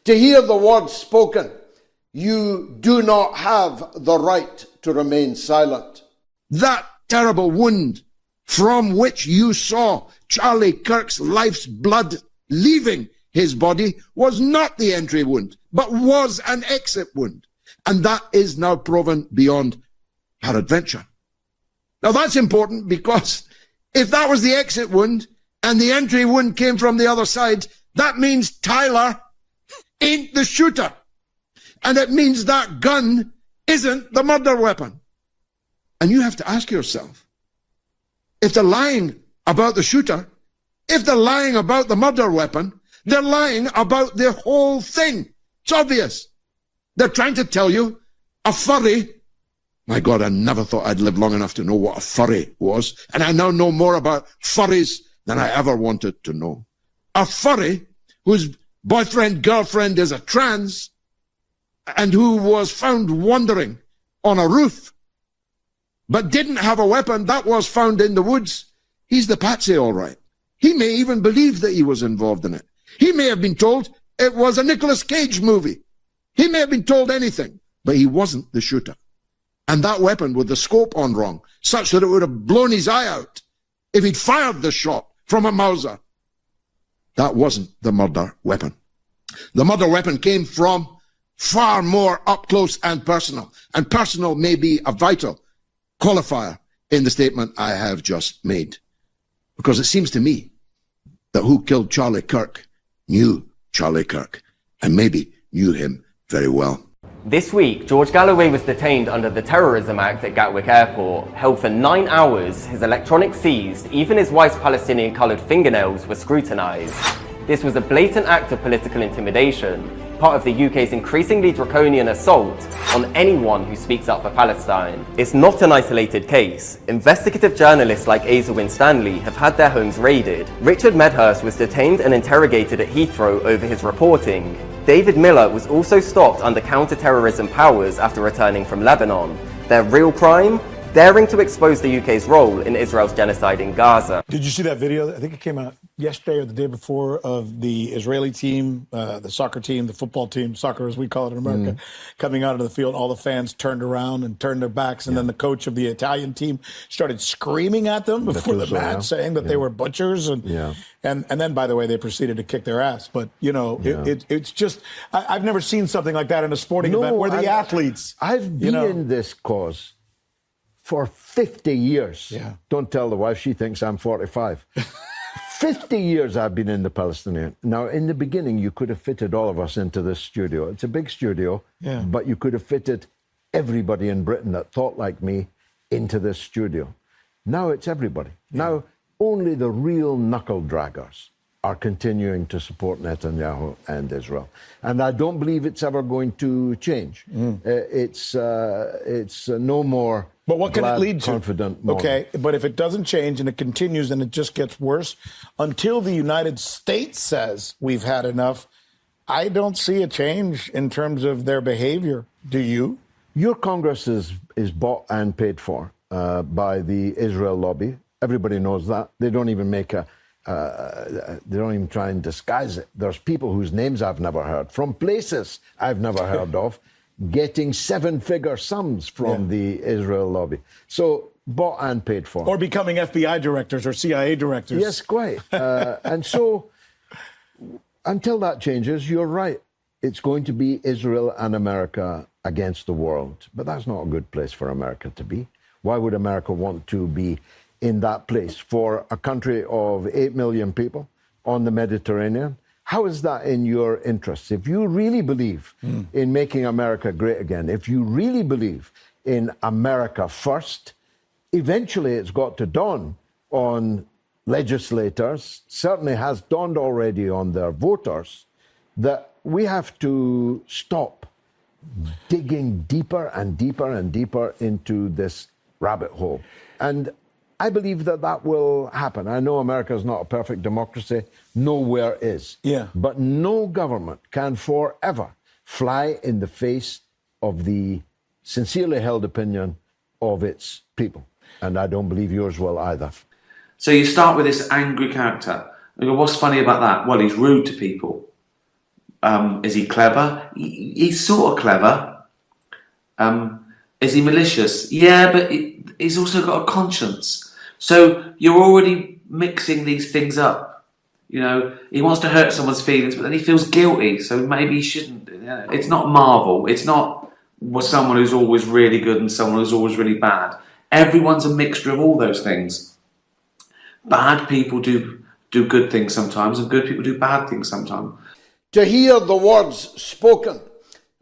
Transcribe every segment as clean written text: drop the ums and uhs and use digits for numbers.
to hear the words spoken, "You do not have the right to remain silent." That terrible wound from which you saw Charlie Kirk's life's blood leaving his body was not the entry wound, but was an exit wound. And that is now proven beyond peradventure. Now that's important, because if that was the exit wound and the entry wound came from the other side, that means Tyler ain't the shooter. And it means that gun isn't the murder weapon. And you have to ask yourself, if they're lying about the shooter, if they're lying about the murder weapon, they're lying about the whole thing. It's obvious. They're trying to tell you a furry. My God, I never thought I'd live long enough to know what a furry was. And I now know more about furries than I ever wanted to know. A furry whose boyfriend, girlfriend is a trans, and who was found wandering on a roof, but didn't have a weapon that was found in the woods. He's the patsy, all right. He may even believe that he was involved in it. He may have been told it was a Nicolas Cage movie. He may have been told anything, but he wasn't the shooter. And that weapon with the scope on wrong, such that it would have blown his eye out if he'd fired the shot from a Mauser, that wasn't the murder weapon. The murder weapon came from far more up close and personal may be a vital qualifier in the statement I have just made. Because it seems to me that who killed Charlie Kirk knew Charlie Kirk, and maybe knew him very well. This week, George Galloway was detained under the Terrorism Act at Gatwick Airport. Held for 9 hours, his electronics seized, even his wife's Palestinian-coloured fingernails were scrutinised. This was a blatant act of political intimidation, part of the UK's increasingly draconian assault on anyone who speaks up for Palestine. It's not an isolated case. Investigative journalists like Asa Winstanley have had their homes raided. Richard Medhurst was detained and interrogated at Heathrow over his reporting. David Miller was also stopped under counter-terrorism powers after returning from Lebanon. Their real crime? Daring to expose the UK's role in Israel's genocide in Gaza. Did you see that video? I think it came out yesterday or the day before, of the Israeli team, the soccer team, the football team, soccer as we call it in America, coming out of the field. All the fans turned around and turned their backs, and then the coach of the Italian team started screaming at them before the match, saying that they were butchers. And then, by the way, they proceeded to kick their ass. But, you know, it's just, I've never seen something like that in a sporting event where the athletes... I've been in this cause for 50 years. Don't tell the wife, she thinks I'm 45. 50 years I've been in the Palestinian. Now, in the beginning, you could have fitted all of us into this studio. It's a big studio, but you could have fitted everybody in Britain that thought like me into this studio. Now it's everybody. Now, only the real knuckle draggers are continuing to support Netanyahu and Israel. And I don't believe it's ever going to change. It's no more... But what can it lead to? Confident moment. Okay, but if it doesn't change and it continues and it just gets worse, until the United States says we've had enough, I don't see a change in terms of their behavior. Do you? Your Congress is bought and paid for by the Israel lobby. Everybody knows that. They don't even make they don't even try and disguise it. There's people whose names I've never heard, from places I've never heard of, getting 7-figure sums from the Israel lobby. So bought and paid for. Or becoming FBI directors or CIA directors. Yes, quite. And so until that changes, you're right. It's going to be Israel and America against the world. But that's not a good place for America to be. Why would America want to be in that place for a country of 8 million people on the Mediterranean? How is that in your interests? If you really believe in making America great again, if you really believe in America first, eventually it's got to dawn on legislators, certainly has dawned already on their voters, that we have to stop digging deeper and deeper and deeper into this rabbit hole. And I believe that that will happen. I know America is not a perfect democracy. Nowhere is. But no government can forever fly in the face of the sincerely held opinion of its people. And I don't believe yours will either. So you start with this angry character. You go, what's funny about that? Well, he's rude to people. Is he clever? He's sort of clever. Is he malicious? Yeah, but he's also got a conscience. So you're already mixing these things up. You know, he wants to hurt someone's feelings, but then he feels guilty, so maybe he shouldn't. It's not Marvel. It's not someone who's always really good and someone who's always really bad. Everyone's a mixture of all those things. Bad people do good things sometimes, and good people do bad things sometimes. To hear the words spoken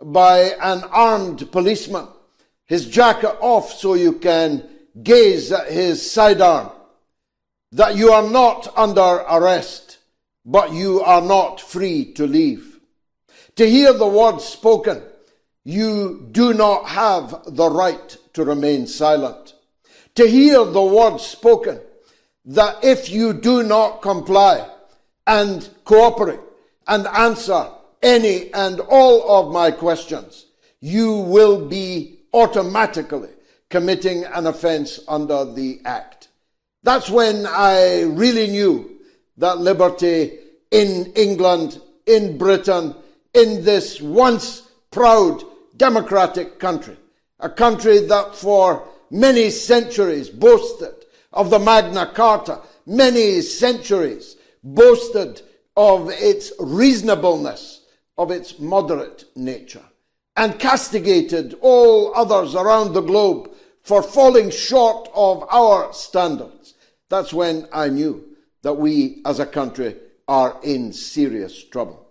by an armed policeman, his jacket off so you can gaze at his sidearm, that you are not under arrest, but you are not free to leave. To hear the words spoken, you do not have the right to remain silent. To hear the words spoken, that if you do not comply and cooperate and answer any and all of my questions, you will be automatically committing an offence under the Act. That's when I really knew that liberty in England, in Britain, in this once proud democratic country, a country that for many centuries boasted of the Magna Carta, many centuries boasted of its reasonableness, of its moderate nature, and castigated all others around the globe for falling short of our standards. That's when I knew that we as a country are in serious trouble.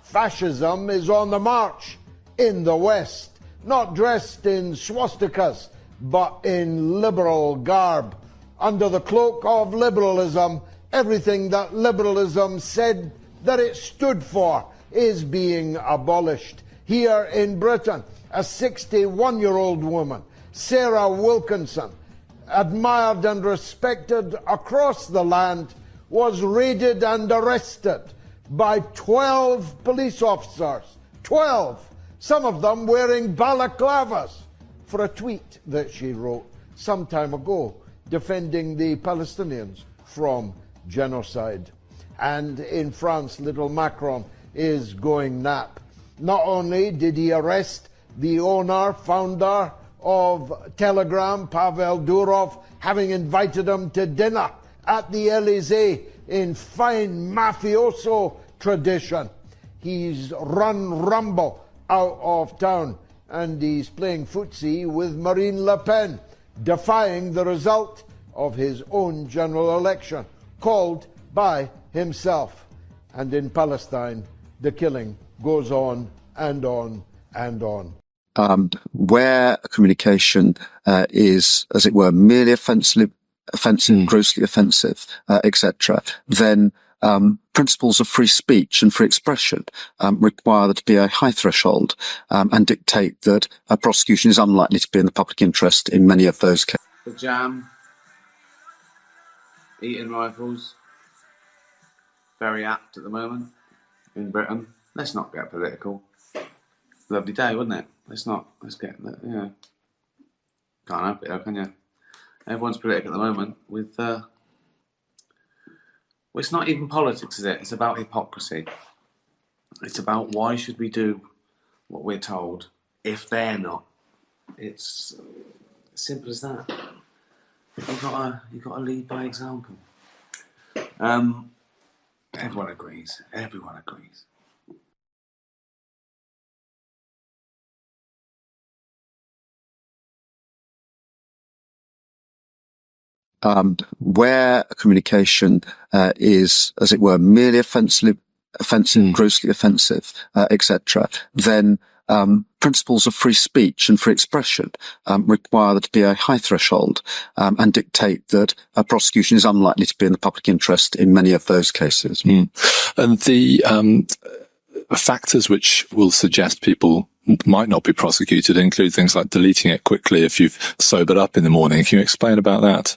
Fascism is on the march in the West, not dressed in swastikas, but in liberal garb. Under the cloak of liberalism, everything that liberalism said that it stood for is being abolished. Here in Britain, a 61-year-old woman, Sarah Wilkinson, admired and respected across the land, was raided and arrested by 12 police officers. 12! Some of them wearing balaclavas, for a tweet that she wrote some time ago defending the Palestinians from genocide. And in France, little Macron is going nap. Not only did he arrest the owner, founder of Telegram, Pavel Durov, having invited him to dinner at the Elysee in fine mafioso tradition. He's run Rumble out of town, and he's playing footsie with Marine Le Pen, defying the result of his own general election, called by himself. And in Palestine, the killing goes on and on and on. Where a communication is, as it were, merely offensive, grossly offensive, etc., then principles of free speech and free expression require there to be a high threshold and dictate that a prosecution is unlikely to be in the public interest in many of those cases. The jam, eating rifles, very apt at the moment in Britain. Let's not get political. Lovely day, wouldn't it? Let's get, can't help it though, can you? Everyone's political at the moment with, well, it's not even politics, is it? It's about hypocrisy. It's about why should we do what we're told if they're not. It's as simple as that. You've got to lead by example. Everyone agrees. Everyone agrees. Where a communication is, as it were, merely offensive, grossly offensive, etc., then principles of free speech and free expression require there to be a high threshold and dictate that a prosecution is unlikely to be in the public interest in many of those cases. And the factors which will suggest people might not be prosecuted include things like deleting it quickly if you've sobered up in the morning. Can you explain about that?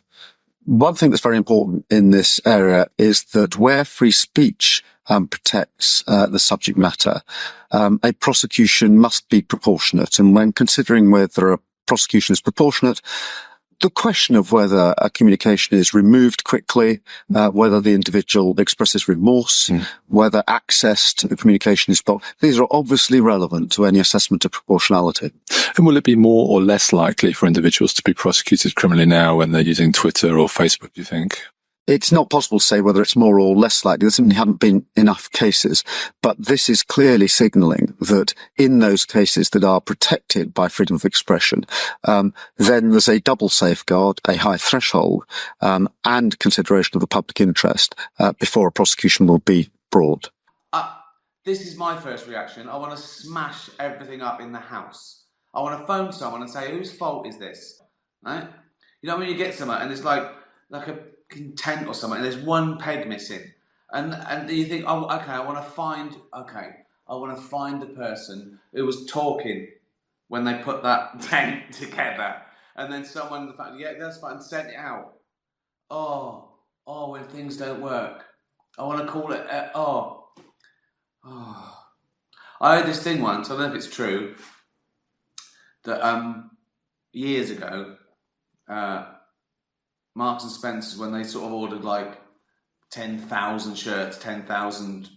One thing that's very important in this area is that where free speech protects the subject matter, a prosecution must be proportionate. And when considering whether a prosecution is proportionate, the question of whether a communication is removed quickly, whether the individual expresses remorse, whether access to the communication is blocked, these are obviously relevant to any assessment of proportionality. And will it be more or less likely for individuals to be prosecuted criminally now when they're using Twitter or Facebook, do you think? It's not possible to say whether it's more or less likely. There simply haven't been enough cases. But this is clearly signalling that in those cases that are protected by freedom of expression, then there's a double safeguard, a high threshold, and consideration of the public interest before a prosecution will be brought. This is my first reaction. I want to smash everything up in the house. I want to phone someone and say, whose fault is this? Right? You know when you get someone and it's like a tent or something, and there's one peg missing, and you think, oh, okay, I want to find the person who was talking when they put that tent together, and then someone, yeah, that's fine, sent it out. Oh, when things don't work, I want to call it. I heard this thing once. I don't know if it's true. That years ago. Marks and Spencer's, when they sort of ordered like 10,000 shirts, 10,000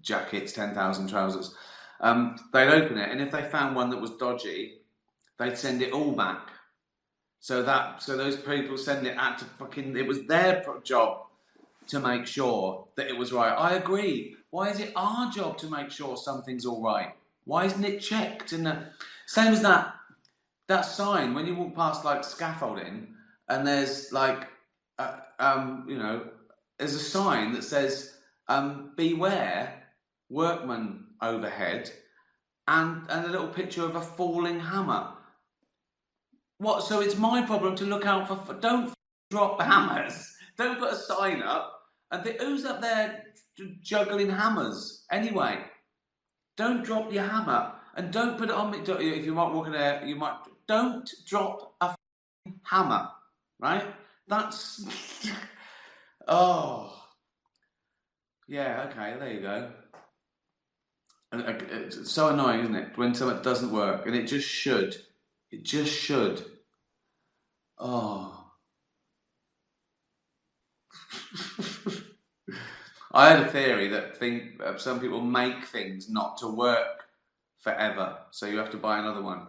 jackets, 10,000 trousers, they'd open it, and if they found one that was dodgy, they'd send it all back. So those people send it out to it was their job to make sure that it was right. I agree. Why is it our job to make sure something's all right? Why isn't it checked? And same as that sign when you walk past like scaffolding, and there's like there's a sign that says beware workmen overhead, and a little picture of a falling hammer. What? So it's my problem to look out for don't drop hammers. Don't put a sign up and think, who's up there juggling hammers anyway? Don't drop your hammer, and don't put it on me. If you might walk in there, you might. Don't drop a hammer, right? That's... oh. Yeah, okay, there you go. It's so annoying, isn't it? When something doesn't work, and it just should. It just should. Oh. I had a theory that some people make things not to work forever, so you have to buy another one.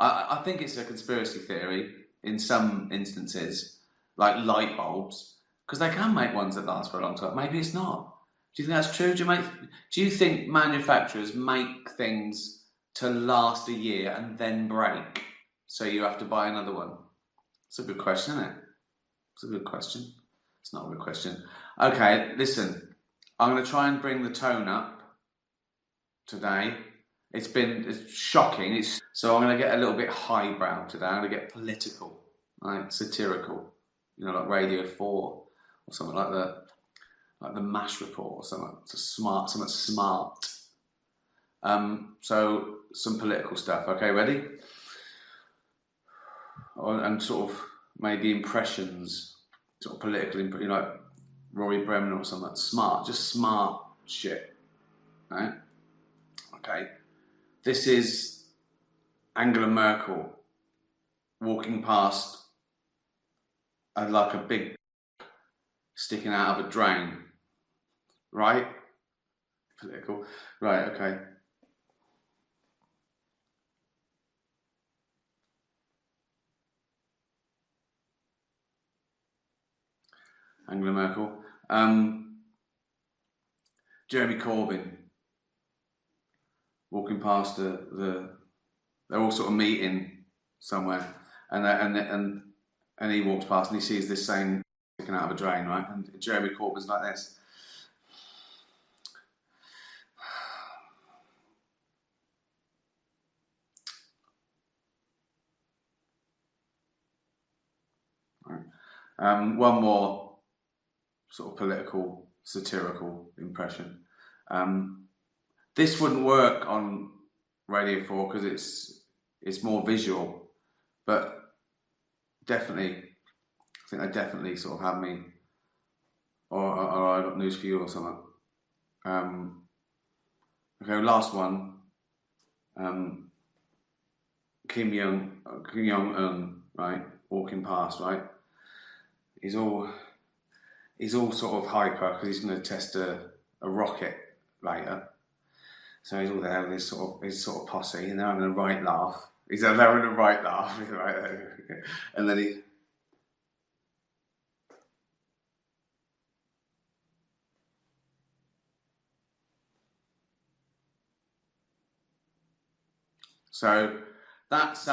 I think it's a conspiracy theory in some instances, like light bulbs, because they can make ones that last for a long time. Maybe it's not. Do you think that's true? Do you think manufacturers make things to last a year and then break, so you have to buy another one? It's a good question, isn't it? It's a good question. It's not a good question. Okay, listen. I'm going to try and bring the tone up today. It's shocking. So I'm going to get a little bit highbrow today. I'm going to get political, right? Satirical, like Radio 4 or something like that, like the MASH report or something. Something smart. So some political stuff. Okay, ready? And sort of maybe impressions, sort of political, like Rory Bremner or something. Smart, just smart shit, right? Okay. This is Angela Merkel walking past like a big sticking out of a drain. Right? Political. Right, okay. Angela Merkel. Jeremy Corbyn walking past they're all sort of meeting somewhere, and he walks past and he sees this thing sticking out of a drain, right? And Jeremy Corbyn's like this. Right. One more sort of political, satirical impression. This wouldn't work on Radio 4 because it's more visual, but definitely, I think they definitely sort of have me, or I got news for you or something. Okay, last one. Kim Jong-un, right, walking past, right? He's all sort of hyper because he's going to test a rocket later. So he's all there with his sort of posse, and they're having a right laugh. He's having a right laugh, right? And then he. So that's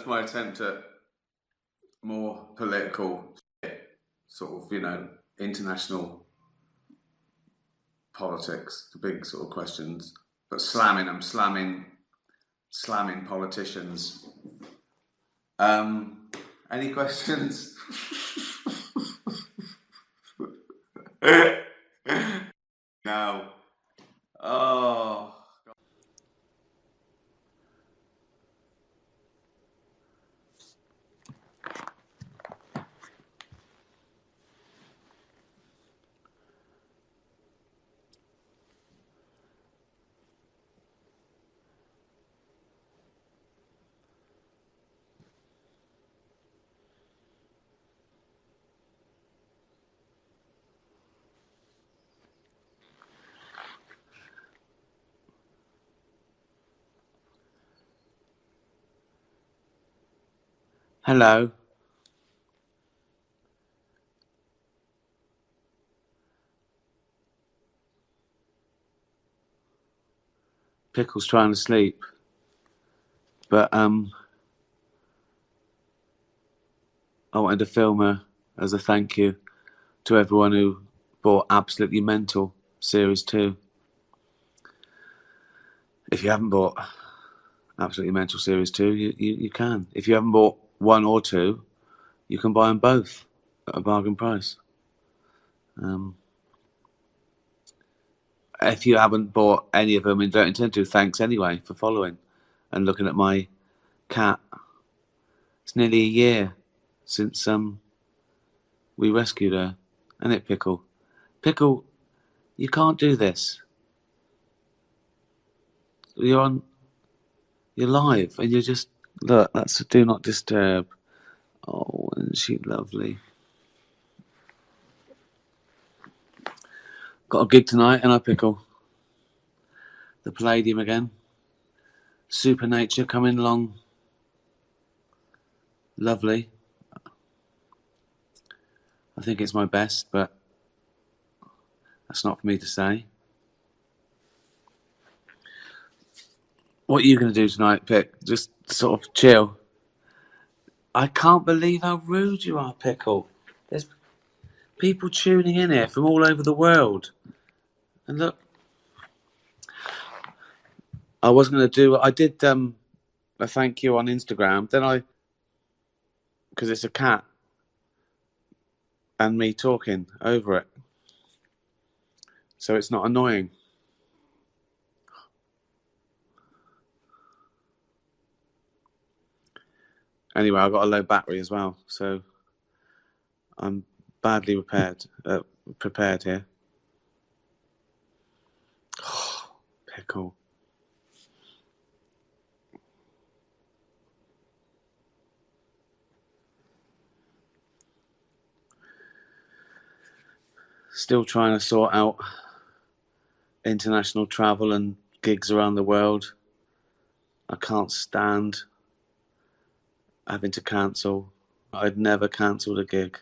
my attempt at more political, sort of, international politics, the big sort of questions, but slamming politicians. Any questions? No. Oh. Hello. Pickle's trying to sleep, but I wanted to film her as a thank you to everyone who bought Absolutely Mental Series 2. If you haven't bought Absolutely Mental Series 2, you can. If you haven't bought 1 or 2, you can buy them both at a bargain price. If you haven't bought any of them and don't intend to, thanks anyway for following and looking at my cat. It's nearly a year since we rescued her, isn't it, Pickle? Pickle, you can't do this. You're live, and you're just look. That's a do not disturb. Oh, isn't she lovely? Got a gig tonight, and I Pickle. The Palladium again. Supernature coming along. Lovely. I think it's my best, but that's not for me to say. What are you going to do tonight, Pick? Just sort of chill. I can't believe how rude you are, Pickle. There's people tuning in here from all over the world. And look, I was going to do, I did a thank you on Instagram. Then because it's a cat and me talking over it. So it's not annoying. Anyway, I've got a low battery as well, so I'm badly prepared here. Oh, Pickle. Still trying to sort out international travel and gigs around the world. I can't stand having to cancel. I'd never cancelled a gig.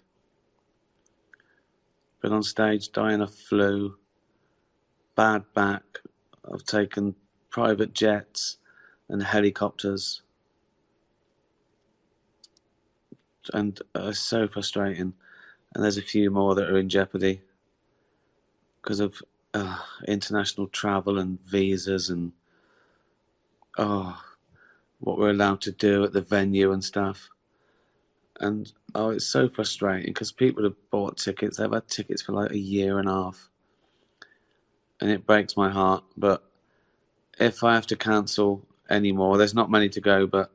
Been on stage dying of flu, bad back. I've taken private jets and helicopters. And it's so frustrating. And there's a few more that are in jeopardy because of international travel and visas and what we're allowed to do at the venue and stuff. And it's so frustrating because people have bought tickets. They've had tickets for like a year and a half. And it breaks my heart. But if I have to cancel any more, there's not many to go, but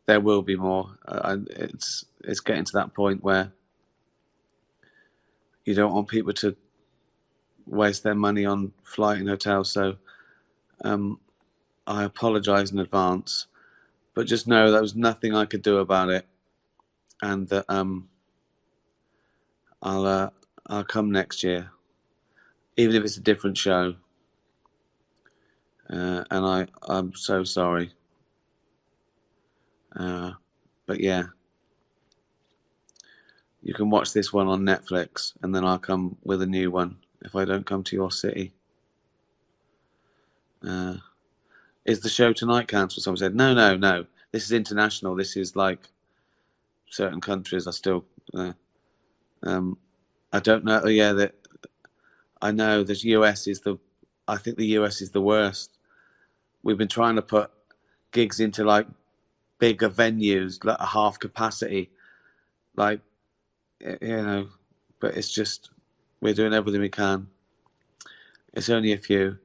there will be more. It's getting to that point where you don't want people to waste their money on flight and hotel. So I apologise in advance, but just know there was nothing I could do about it, and that I'll come next year, even if it's a different show. And I'm so sorry. But yeah, you can watch this one on Netflix, and then I'll come with a new one if I don't come to your city. Is the show tonight cancelled? Someone said, no. This is international. This is like certain countries are still. I don't know. Yeah, that I know. The US is the. I think the US is the worst. We've been trying to put gigs into like bigger venues, like a half capacity, like But it's just we're doing everything we can. It's only a few.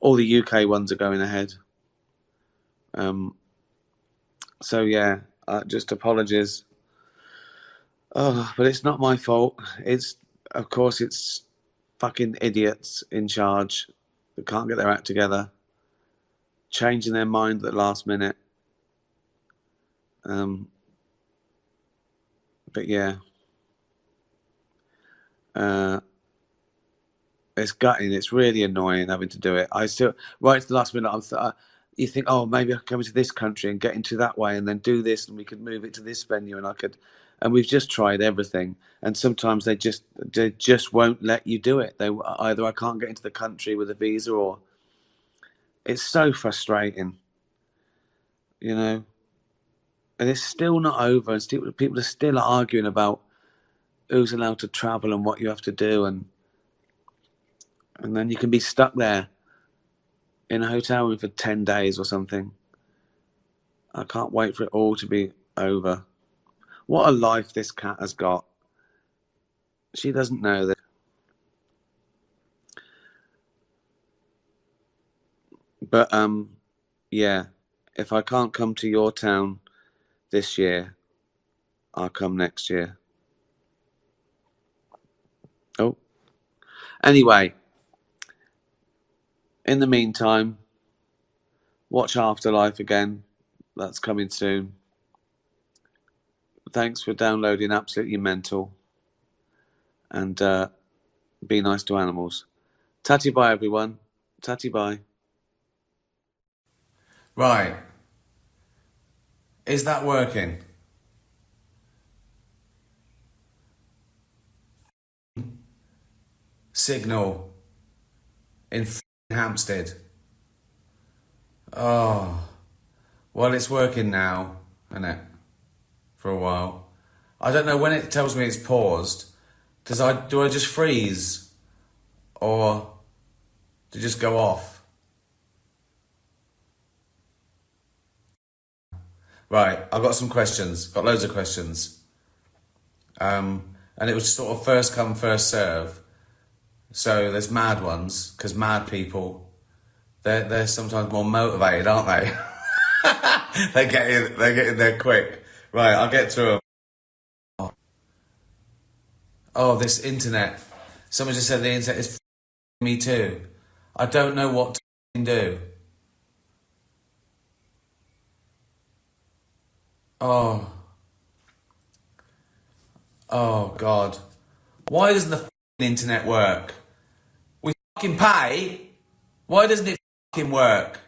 All the UK ones are going ahead. So yeah, just apologies. Oh, but it's not my fault. Of course it's fucking idiots in charge that can't get their act together, changing their mind at the last minute. But yeah, it's gutting. It's really annoying having to do it. I still, right to the last minute, you think, oh, maybe I could come into this country and get into that way, and then do this, and we could move it to this venue, and we've just tried everything, and sometimes they just won't let you do it. They either I can't get into the country with a visa, or it's so frustrating, and it's still not over, and still, people are still arguing about who's allowed to travel and what you have to do, and then you can be stuck there in a hotel room for 10 days or something. I can't wait for it all to be over. What a life this cat has got. She doesn't know that. But yeah, if I can't come to your town this year, I'll come next year. Oh. Anyway, in the meantime, watch Afterlife again. That's coming soon. Thanks for downloading Absolutely Mental. And be nice to animals. Tatty bye, everyone. Tatty bye. Right. Is that working? Signal in Hampstead. Oh. Well, it's working now, isn't it? For a while. I don't know when it tells me it's paused. Do I just freeze? Or do it just go off? Right, I've got some questions. Got loads of questions. And it was sort of first come, first serve. So there's mad ones, because mad people, they're sometimes more motivated, aren't they? They get in there quick. Right, I'll get through them. Oh, this internet. Someone just said the internet is me too. I don't know what to do. Oh God. Why doesn't the internet work? We fucking pay. Why doesn't it fucking work?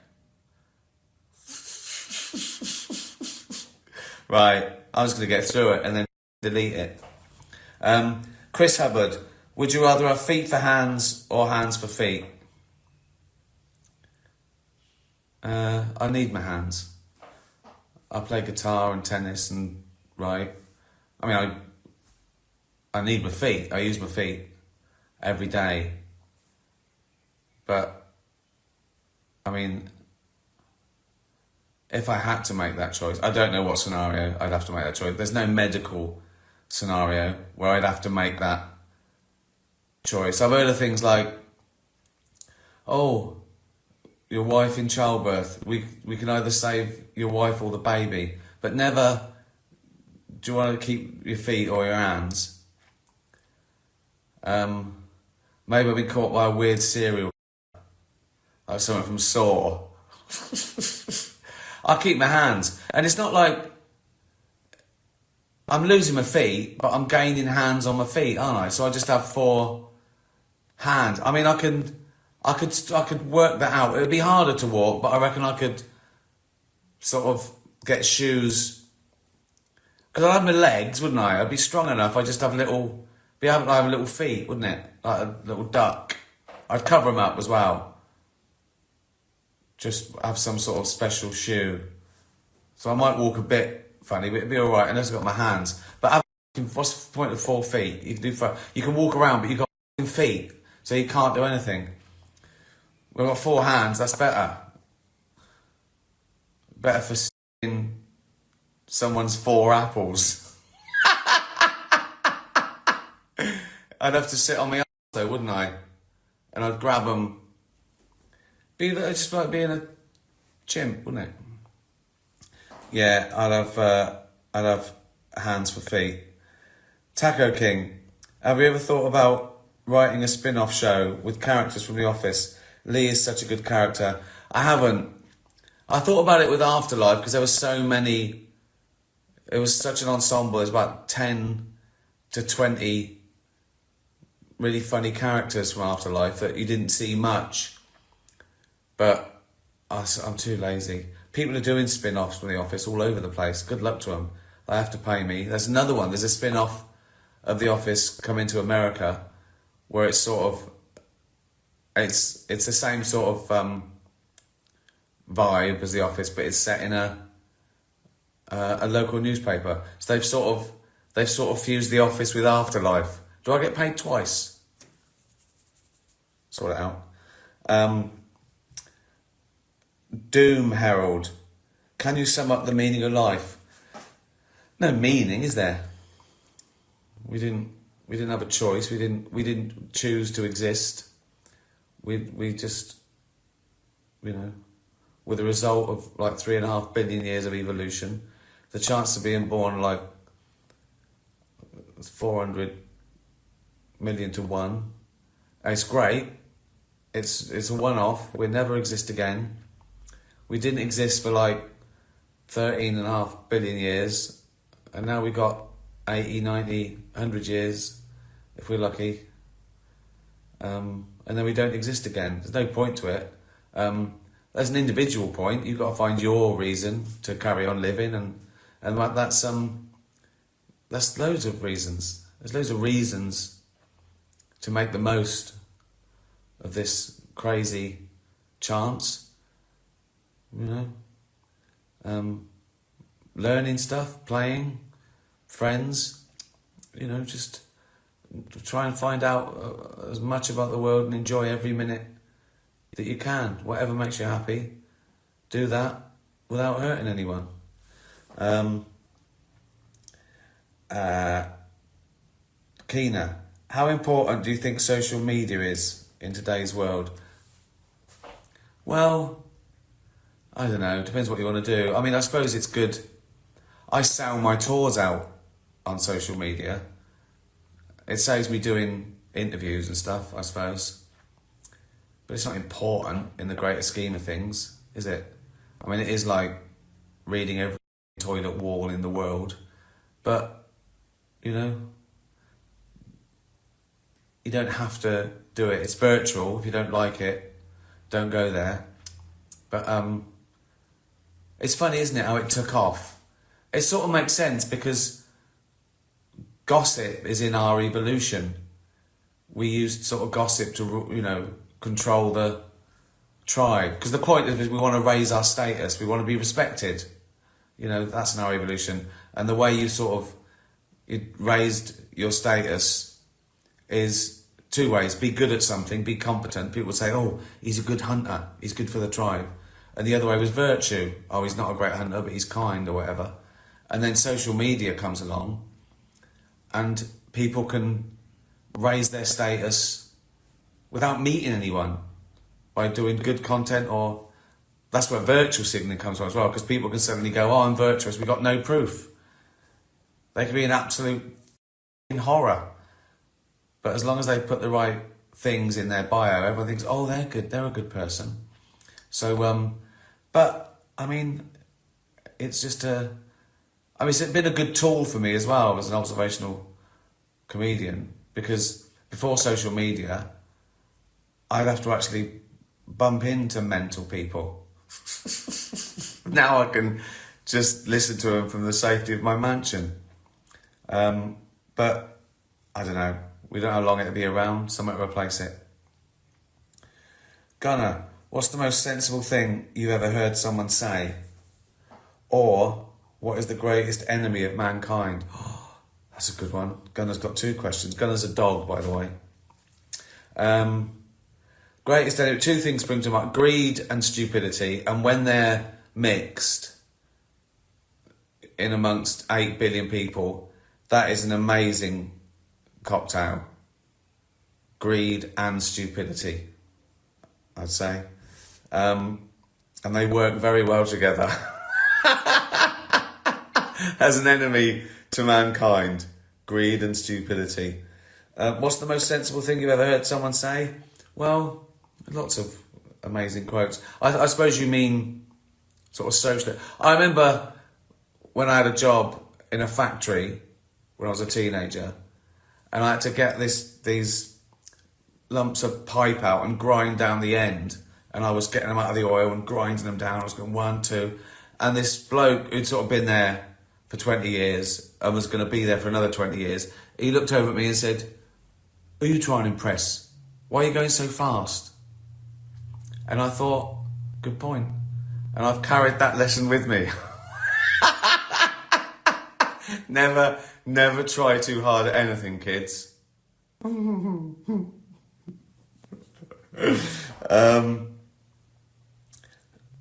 Right, I'm just going to get through it and then delete it. Chris Hubbard, would you rather have feet for hands or hands for feet? I need my hands. I play guitar and tennis and write. I mean, I need my feet. I use my feet every day. But, I mean, if I had to make that choice, I don't know what scenario I'd have to make that choice. There's no medical scenario where I'd have to make that choice. I've heard of things like, oh, your wife in childbirth, we can either save your wife or the baby, but never, do you want to keep your feet or your hands? Maybe I've been caught by a weird serial. like something from Saw. I keep my hands, and it's not like I'm losing my feet, but I'm gaining hands on my feet, aren't I? So I just have 4 hands. I mean, I could work that out. It would be harder to walk, but I reckon I could sort of get shoes. Because I'd have my legs, wouldn't I? I'd be strong enough. I'd just have be able to have little feet, wouldn't it? Like a little duck. I'd cover them up as well. Just have some sort of special shoe. So I might walk a bit funny, but it'd be alright unless I've got my hands. But what's the point of 4 feet? You can walk around, but you've got feet, so you can't do anything. We've got 4 hands, that's better. Better for someone's 4 apples. I'd have to sit on my ass though, wouldn't I? And I'd grab them. Be just like being a chimp, wouldn't it? Yeah, I'd have hands for feet. Taco King, have you ever thought about writing a spin-off show with characters from The Office? Lee is such a good character. I haven't. I thought about it with Afterlife because there were so many. It was such an ensemble. There's about 10 to 20 really funny characters from Afterlife that you didn't see much. But I'm too lazy. People are doing spin-offs from The Office all over the place. Good luck to them. They have to pay me. There's another one. There's a spin-off of The Office coming to America where it's sort of... It's the same sort of vibe as The Office, but it's set in a local newspaper. So they've sort of fused The Office with Afterlife. Do I get paid twice? Sort it out. Doom Herald, can you sum up the meaning of life? No meaning, is there? We didn't have a choice. We didn't choose to exist. We just, with the result of like 3.5 billion years of evolution, the chance of being born like 400 million to 1. And it's great. It's a one-off. We'll never exist again. We didn't exist for like 13.5 billion years, and now we've got 80, 90, 100 years, if we're lucky. And then we don't exist again. There's no point to it. There's an individual point. You've got to find your reason to carry on living, and that's loads of reasons. There's loads of reasons to make the most of this crazy chance. Learning stuff, playing, friends, just try and find out as much about the world and enjoy every minute that you can. Whatever makes you happy, do that without hurting anyone. Keena, how important do you think social media is in today's world? Well, I don't know, depends what you want to do. I mean, I suppose it's good. I sell my tours out on social media. It saves me doing interviews and stuff, I suppose. But it's not important in the greater scheme of things, is it? I mean, it is like reading every toilet wall in the world. But, you don't have to do it. It's virtual. If you don't like it, don't go there. But, it's funny, isn't it, how it took off? It sort of makes sense because gossip is in our evolution. We used sort of gossip to, control the tribe. Because the point is we want to raise our status. We want to be respected. That's in our evolution. And the way you raised your status is 2 ways. Be good at something, be competent. People would say, oh, he's a good hunter. He's good for the tribe. And the other way was virtue. Oh, he's not a great hunter, but he's kind or whatever. And then social media comes along and people can raise their status without meeting anyone by doing good content, or that's where virtual signaling comes from as well, because people can suddenly go, oh, I'm virtuous, we've got no proof. They can be an absolute horror. But as long as they put the right things in their bio, everyone thinks, oh, they're good, they're a good person. So, but I mean, it's just it's been a good tool for me as well as an observational comedian, because before social media, I'd have to actually bump into mental people. Now I can just listen to them from the safety of my mansion. But I don't know. We don't know how long it'll be around. Something to replace it. Gunnar, what's the most sensible thing you've ever heard someone say? Or what is the greatest enemy of mankind? Oh, that's a good one. Gunnar's got 2 questions. Gunnar's a dog, by the way. Greatest enemy. 2 things spring to mind: greed and stupidity. And when they're mixed in amongst 8 billion people, that is an amazing cocktail. Greed and stupidity, I'd say. And they work very well together. As an enemy to mankind, greed and stupidity. What's the most sensible thing you've ever heard someone say? Well, lots of amazing quotes. I suppose you mean sort of socially. I remember when I had a job in a factory when I was a teenager, and I had to get these lumps of pipe out and grind down the end, and I was getting them out of the oil and grinding them down. I was going 1, 2, and this bloke who'd sort of been there for 20 years and was going to be there for another 20 years, he looked over at me and said, "Who are you trying to impress? Why are you going so fast?" And I thought, good point. And I've carried that lesson with me. Never try too hard at anything, kids.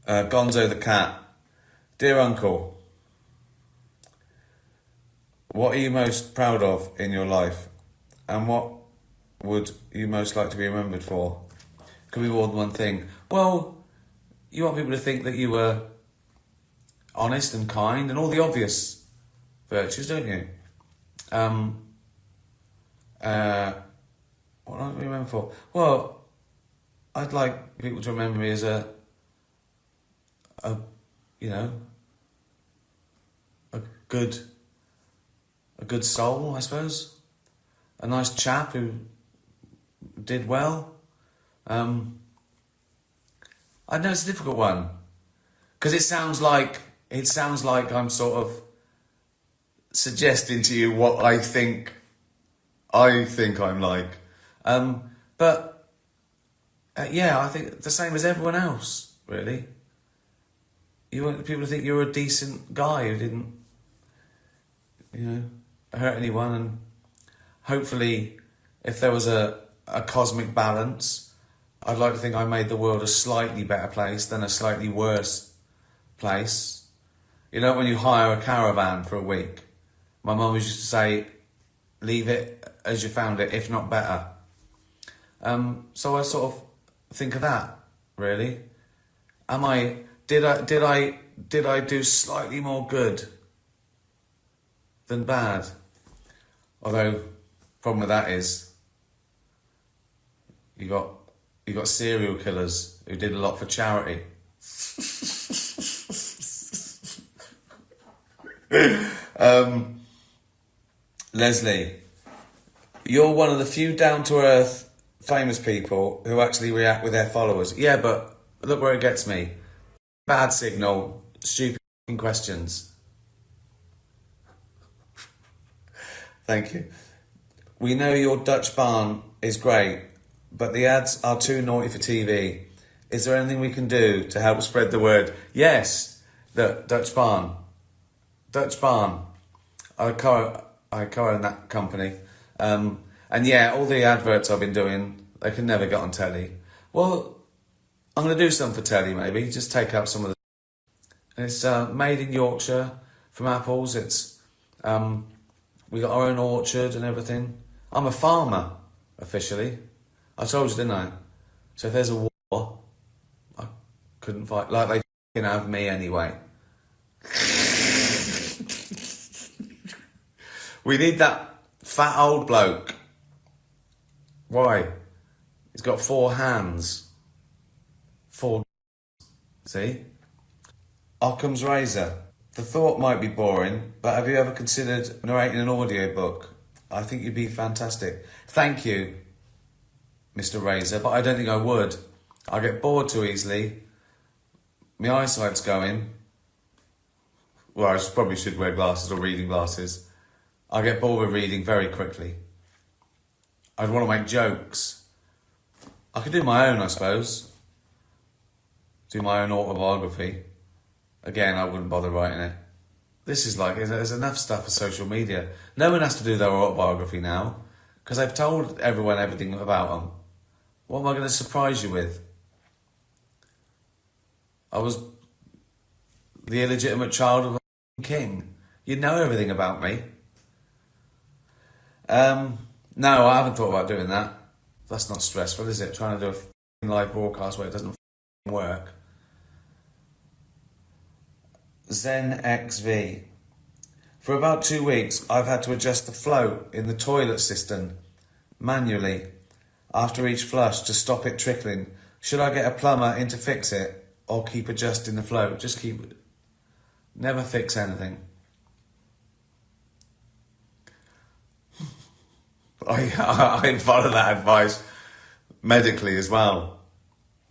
Gonzo the cat. Dear Uncle, what are you most proud of in your life? And what would you most like to be remembered for? Could be more than one thing. Well, you want people to think that you were honest and kind and all the obvious virtues, don't you? What do I remember for? Well, I'd like people to remember me as a good soul, I suppose. A nice chap who did well. I know it's a difficult one, because it sounds like I'm sort of suggesting to you what I think I'm like. But I think the same as everyone else, really. You want people to think you're a decent guy who didn't, hurt anyone, and hopefully, if there was a cosmic balance, I'd like to think I made the world a slightly better place than a slightly worse place. You know, when you hire a caravan for a week, my mum used to say, leave it as you found it, if not better. So I sort of think of that, really. Did I do slightly more good than bad? Although, problem with that is, you got serial killers who did a lot for charity. Leslie, you're one of the few down-to-earth famous people who actually react with their followers. Yeah, but look where it gets me. Bad signal, stupid questions. Thank you. We know your Dutch barn is great, but the ads are too naughty for TV. Is there anything we can do to help spread the word? Yes, the Dutch barn. I co-own that company. And yeah, all the adverts I've been doing, they can never get on telly. Well, I'm going to do some for telly, maybe. Just take out some of the... It's made in Yorkshire from apples. It's we got our own orchard and everything. I'm a farmer, officially. I told you, didn't I? So if there's a war, I couldn't fight. Like they can have me anyway. We need that fat old bloke. Why? He's got 4 hands. 4. See? Occam's razor. The thought might be boring, but have you ever considered narrating an audiobook? I think you'd be fantastic. Thank you, Mr. Razor, but I don't think I would. I get bored too easily. My eyesight's going. Well, I probably should wear glasses or reading glasses. I get bored with reading very quickly. I'd want to make jokes. I could do my own, I suppose. Do my own autobiography. Again, I wouldn't bother writing it. This is like, there's enough stuff for social media. No one has to do their autobiography now, because I've told everyone everything about them. What am I going to surprise you with? I was the illegitimate child of a king. You know everything about me. No, I haven't thought about doing that. That's not stressful, is it? Trying to do a live broadcast where it doesn't work. Zen XV. For about 2 weeks, I've had to adjust the flow in the toilet cistern manually after each flush to stop it trickling. Should I get a plumber in to fix it or keep adjusting the flow? Just keep it. Never fix anything. I follow that advice medically as well.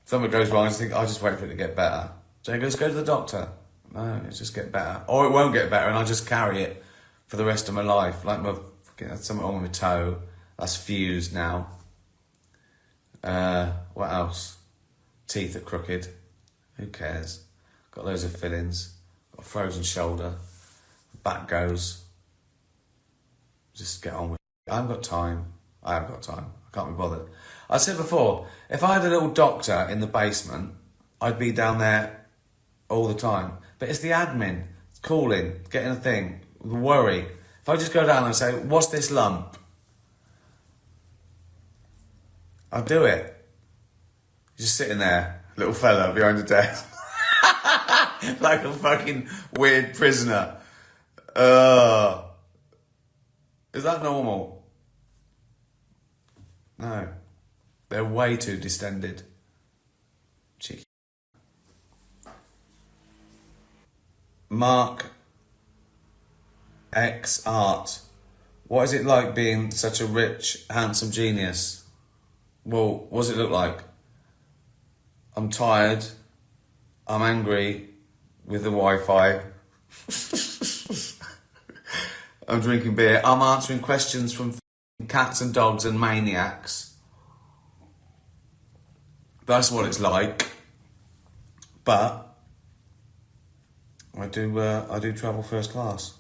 If something goes wrong, I just think, I'll just wait for it to get better. Jay goes, go to the doctor. No, it just get better. Or it won't get better and I'll just carry it for the rest of my life. Like something wrong with my toe. That's fused now. What else? Teeth are crooked. Who cares? Got loads of fillings. Got a frozen shoulder. Back goes. Just get on with it. I haven't got time. I can't be bothered. I said before, if I had a little doctor in the basement, I'd be down there all the time. But it's the admin, calling, getting a thing, the worry. If I just go down and say, what's this lump? I'll do it. Just sitting there, little fella behind the desk. Like a fucking weird prisoner. Is that normal? No. They're way too distended. Cheeky. Mark X Art. What is it like being such a rich, handsome genius? Well, what does it look like? I'm tired. I'm angry with the Wi-Fi. I'm drinking beer. I'm answering questions from cats and dogs and maniacs. That's what it's like. But I do travel first class.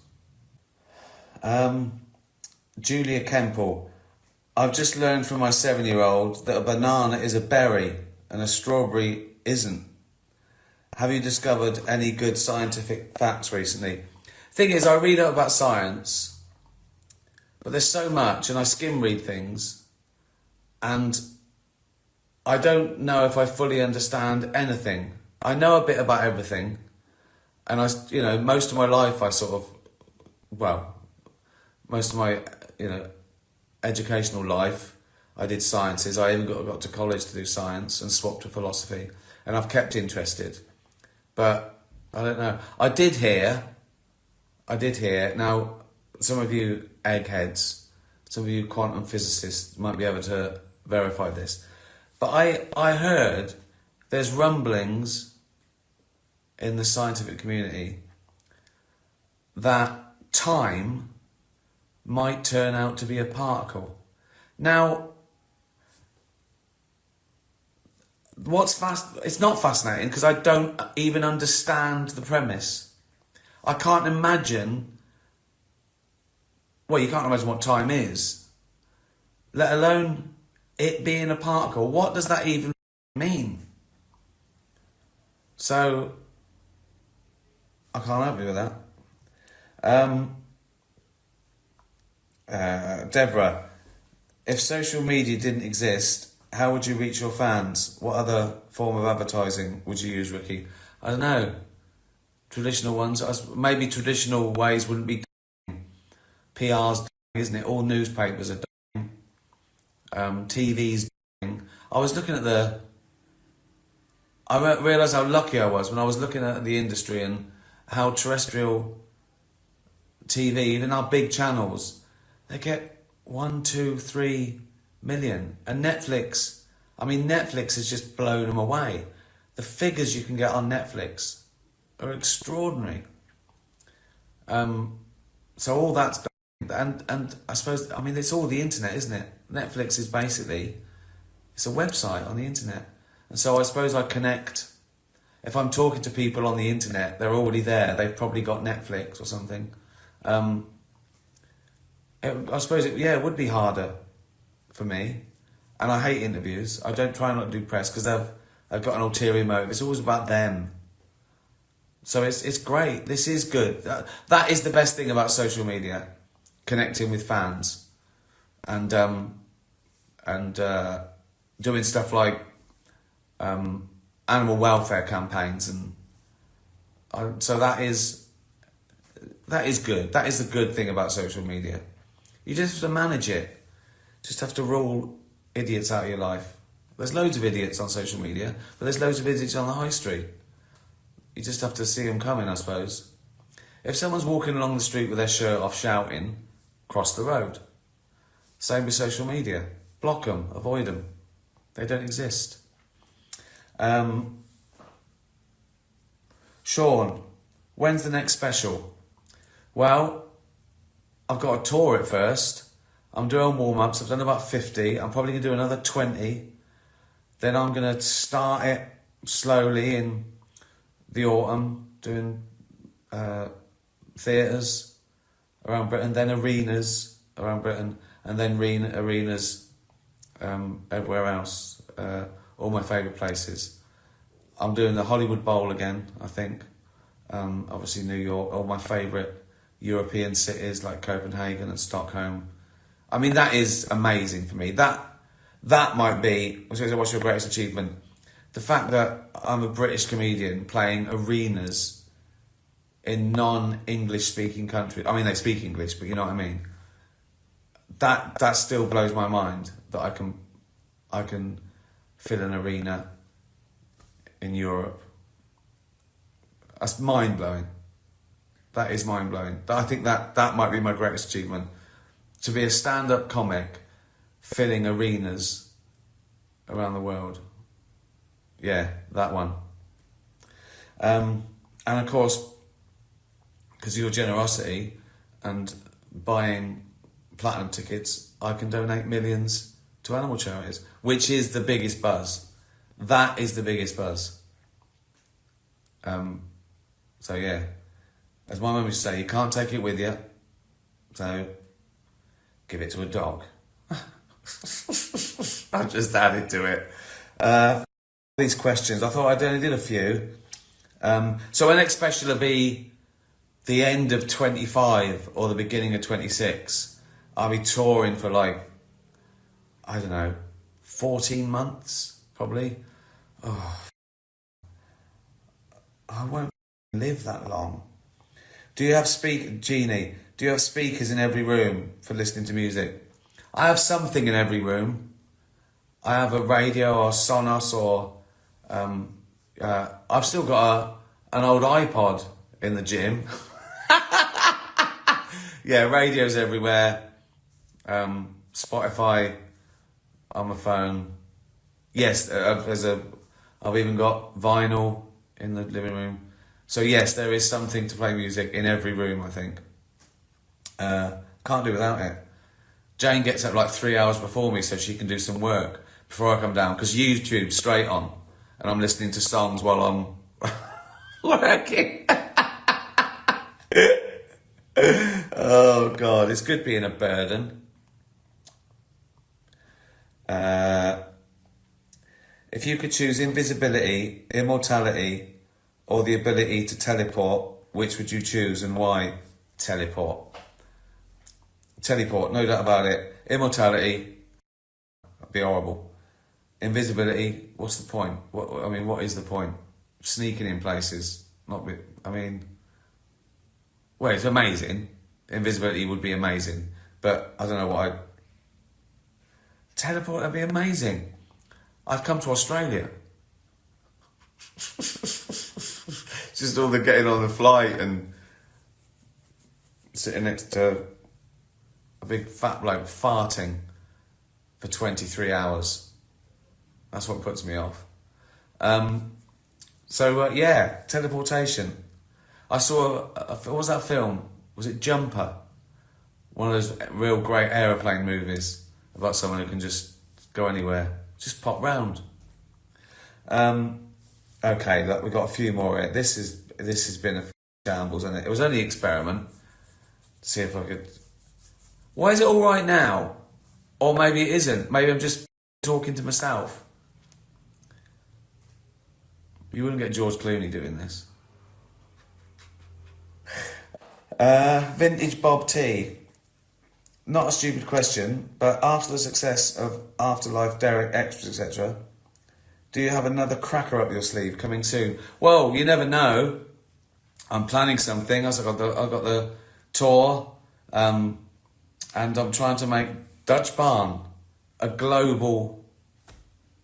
Julia Kemple. I've just learned from my 7-year-old that a banana is a berry and a strawberry isn't. Have you discovered any good scientific facts recently? Thing is, I read up about science, but there's so much, and I skim read things, and I don't know if I fully understand anything. I know a bit about everything, and most of my life most of my, educational life, I did sciences. I even got to college to do science and swapped to philosophy, and I've kept interested. But I don't know. I did hear, now some of you eggheads, some of you quantum physicists might be able to verify this, but I heard there's rumblings in the scientific community that time might turn out to be a particle. Now, it's not fascinating because I don't even understand the premise. I can't imagine, you can't imagine what time is, let alone it being a particle. What does that even mean? So, I can't help you with that. Deborah, if social media didn't exist, how would you reach your fans? What other form of advertising would you use, Ricky? I don't know. Traditional ones. Maybe traditional ways wouldn't be dying. PR's dying, isn't it? All newspapers are dying. TV's dying. I was looking at I realised how lucky I was when I was looking at the industry and how terrestrial TV, even our big channels, they get 1, 2, 3 million. And Netflix, I mean, Netflix has just blown them away. The figures you can get on Netflix are extraordinary. So all that's done. And I suppose, I mean, it's all the internet, isn't it? Netflix is basically, it's a website on the internet. And so I suppose I connect, if I'm talking to people on the internet, they're already there. They've probably got Netflix or something. I suppose it would be harder for me. And I hate interviews. I don't try not to do press because I've got an ulterior motive. It's always about them. So it's great. This is good. That is the best thing about social media, connecting with fans, and doing stuff like animal welfare campaigns, and so that is good. That is the good thing about social media. You just have to manage it. Just have to rule idiots out of your life. There's loads of idiots on social media, but there's loads of idiots on the high street. You just have to see them coming, I suppose. If someone's walking along the street with their shirt off shouting, cross the road. Same with social media. Block them, avoid them. They don't exist. Sean, when's the next special? Well, I've got to tour it first. I'm doing warm-ups. I've done about 50. I'm probably going to do another 20. Then I'm going to start it slowly in the autumn, doing theatres around Britain, then arenas around Britain, and then arenas everywhere else, all my favourite places. I'm doing the Hollywood Bowl again, I think. Obviously New York, all my favourite European cities like Copenhagen and Stockholm. I mean, that is amazing for me. That might be, what's your greatest achievement? The fact that I'm a British comedian playing arenas in non-English speaking countries. I mean, they speak English, but you know what I mean? That still blows my mind that I can fill an arena in Europe. That's mind-blowing. That is mind-blowing. I think that might be my greatest achievement. To be a stand-up comic filling arenas around the world. Yeah, that one. And of course, because of your generosity and buying platinum tickets, I can donate millions to animal charities, which is the biggest buzz. That is the biggest buzz. So yeah, as my mum used to say, you can't take it with you, so give it to a dog. I've just added to it. These questions, I thought I only did a few. So our next special will be the end of 25 or the beginning of 26. I'll be touring for like, I don't know, 14 months, probably. Oh, I won't live that long. Jeannie, do you have speakers in every room for listening to music? I have something in every room. I have a radio or Sonos or I've still got an old iPod in the gym. Yeah, radio's everywhere. Spotify on my phone. Yes, I've even got vinyl in the living room. So yes, there is something to play music in every room, I think. Can't do without it. Jane gets up like 3 hours before me so she can do some work before I come down, because YouTube's straight on and I'm listening to songs while I'm working. Oh God, it's good being a burden. If you could choose invisibility, immortality, or the ability to teleport, which would you choose and why? Teleport, no doubt about it. Immortality, that'd be horrible. Invisibility, what's the point? What is the point? Sneaking in places, well, it's amazing. Invisibility would be amazing, but I don't know what teleport would be amazing. I've come to Australia. Just all the getting on the flight and sitting next to a big fat bloke farting for 23 hours. That's what puts me off. Yeah, teleportation. I saw, what was that film? Was it Jumper? One of those real great aeroplane movies about someone who can just go anywhere. Just pop round. Okay, look, we've got a few more here. This has been a shambles, hasn't it? It was only an experiment. See if I could... Why is it all right now? Or maybe it isn't. Maybe I'm just talking to myself. You wouldn't get George Clooney doing this. Vintage Bob T. Not a stupid question, but after the success of Afterlife, Derek, Extras, etc., do you have another cracker up your sleeve coming soon? Well, you never know. I'm planning something. I've got the tour, and I'm trying to make Dutch Barn a global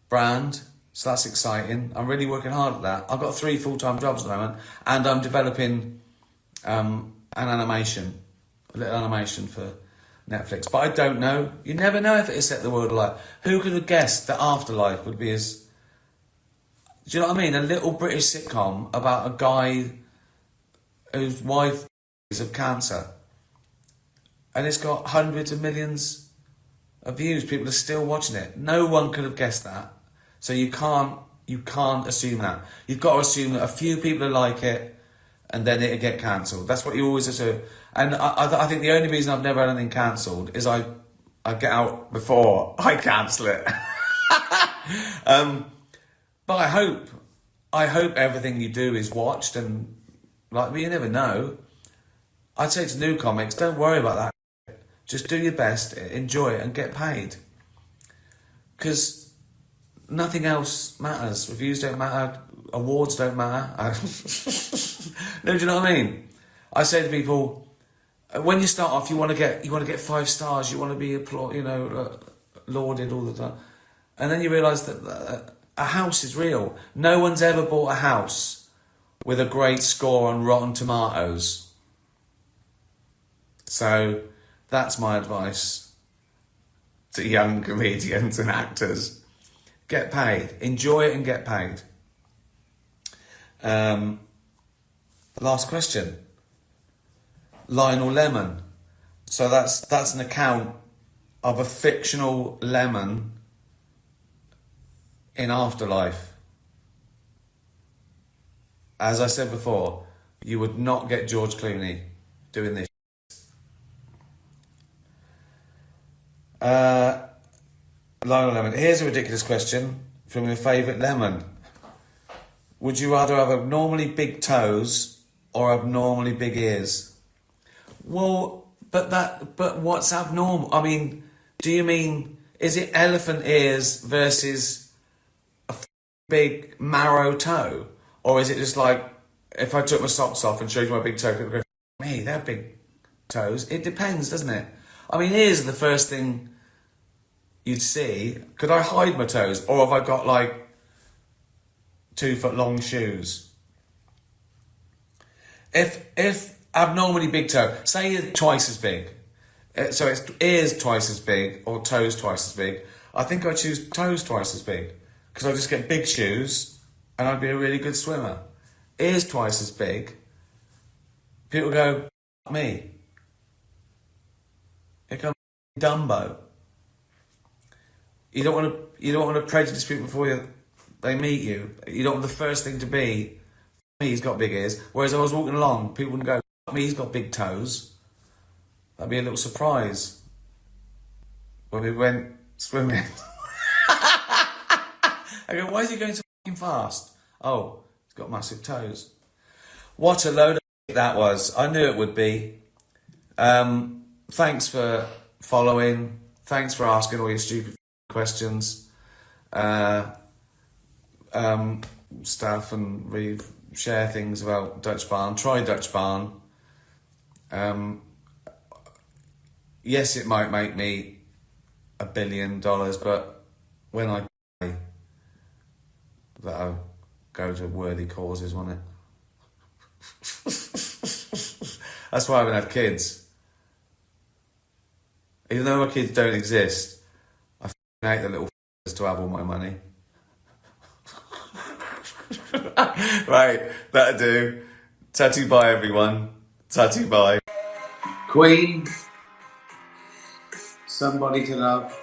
brand. So that's exciting. I'm really working hard at that. I've got 3 full-time jobs at the moment, and I'm developing an animation, a little animation for Netflix. But I don't know. You never know if it has set the world alight. Who could have guessed that Afterlife would be as... Do you know what I mean? A little British sitcom about a guy whose wife is of cancer. And it's got hundreds of millions of views. People are still watching it. No one could have guessed that. So you can't assume that. You've got to assume that a few people will like it and then it'll get cancelled. That's what you always assume. And I think the only reason I've never had anything cancelled is I get out before I cancel it. But I hope everything you do is watched, and but you never know. I'd say to new comics, don't worry about that. Just do your best, enjoy it, and get paid. Because nothing else matters. Reviews don't matter. Awards don't matter. No, do you know what I mean? I say to people, when you start off, you want to get 5 stars. You want to be lauded all the time, and then you realise that a house is real. No one's ever bought a house with a great score on Rotten Tomatoes. So that's my advice to young comedians and actors. Get paid. Enjoy it and get paid. Last question. Lionel Lemon. So that's an account of a fictional lemon in Afterlife. As I said before, you would not get George Clooney doing this. Lionel Lemon. Here's a ridiculous question from your favourite lemon. Would you rather have abnormally big toes or abnormally big ears? Well, but what's abnormal? I mean, do you mean, is it elephant ears versus a big marrow toe? Or is it just like, if I took my socks off and showed you my big toe, people go, hey, they're big toes. It depends, doesn't it? I mean, ears are the first thing you'd see. Could I hide my toes? Or have I got like 2 foot long shoes? If abnormally big toe, say you're twice as big, so it's ears twice as big or toes twice as big, I think I'd choose toes twice as big, because I just get big shoes and I'd be a really good swimmer. Ears twice as big, people go, me. Here comes Dumbo. You don't want to prejudice people before they meet you. You don't want the first thing to be, me, he's got big ears. Whereas I was walking along, people wouldn't go, me, he's got big toes. That'd be a little surprise when we went swimming. I go, why is he going so fucking fast? Oh, he's got massive toes. What a load of shit that was. I knew it would be. Thanks for following. Thanks for asking all your stupid questions. Stuff, and really share things about Dutch Barn. Try Dutch Barn. Yes, it might make me $1 billion, but when I die, that'll go to worthy causes, won't it? That's why I haven't had kids. Even though my kids don't exist, I hate the little to have all my money. Right, that'll do. Tattoo bye, everyone. Tattoo bye. Queen, Somebody to Love.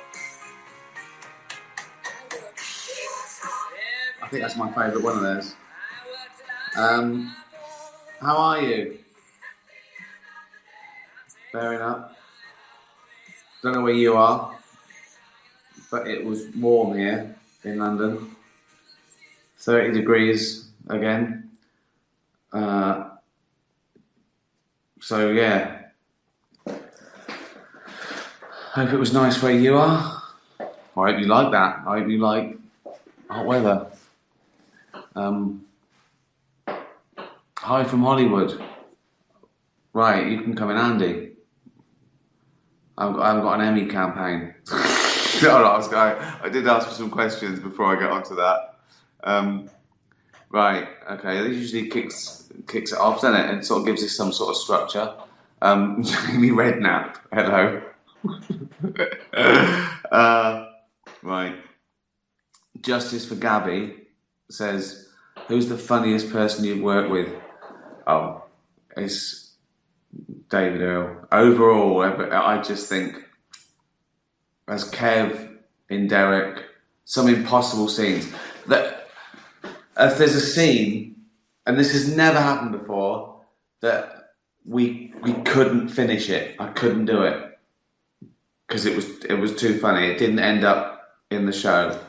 I think that's my favourite one of those. How are you? Fair enough. Don't know where you are, but it was warm here in London. 30 degrees again. So yeah. Hope it was nice where you are. I hope you like that. I hope you like hot weather. Hi from Hollywood. Right, you can come in handy. I haven't got an Emmy campaign. I did ask for some questions before I get onto that. Right, okay, this usually kicks it off, doesn't it? And sort of gives us some sort of structure. Jamie Redknapp, hello. Right. Justice for Gabby says, who's the funniest person you've worked with? Oh, it's David Earl. Overall, I just think, as Kev in Derek, some impossible scenes. That if there's a scene, and this has never happened before, that we couldn't finish it. I couldn't do it because it was too funny. It didn't end up in the show.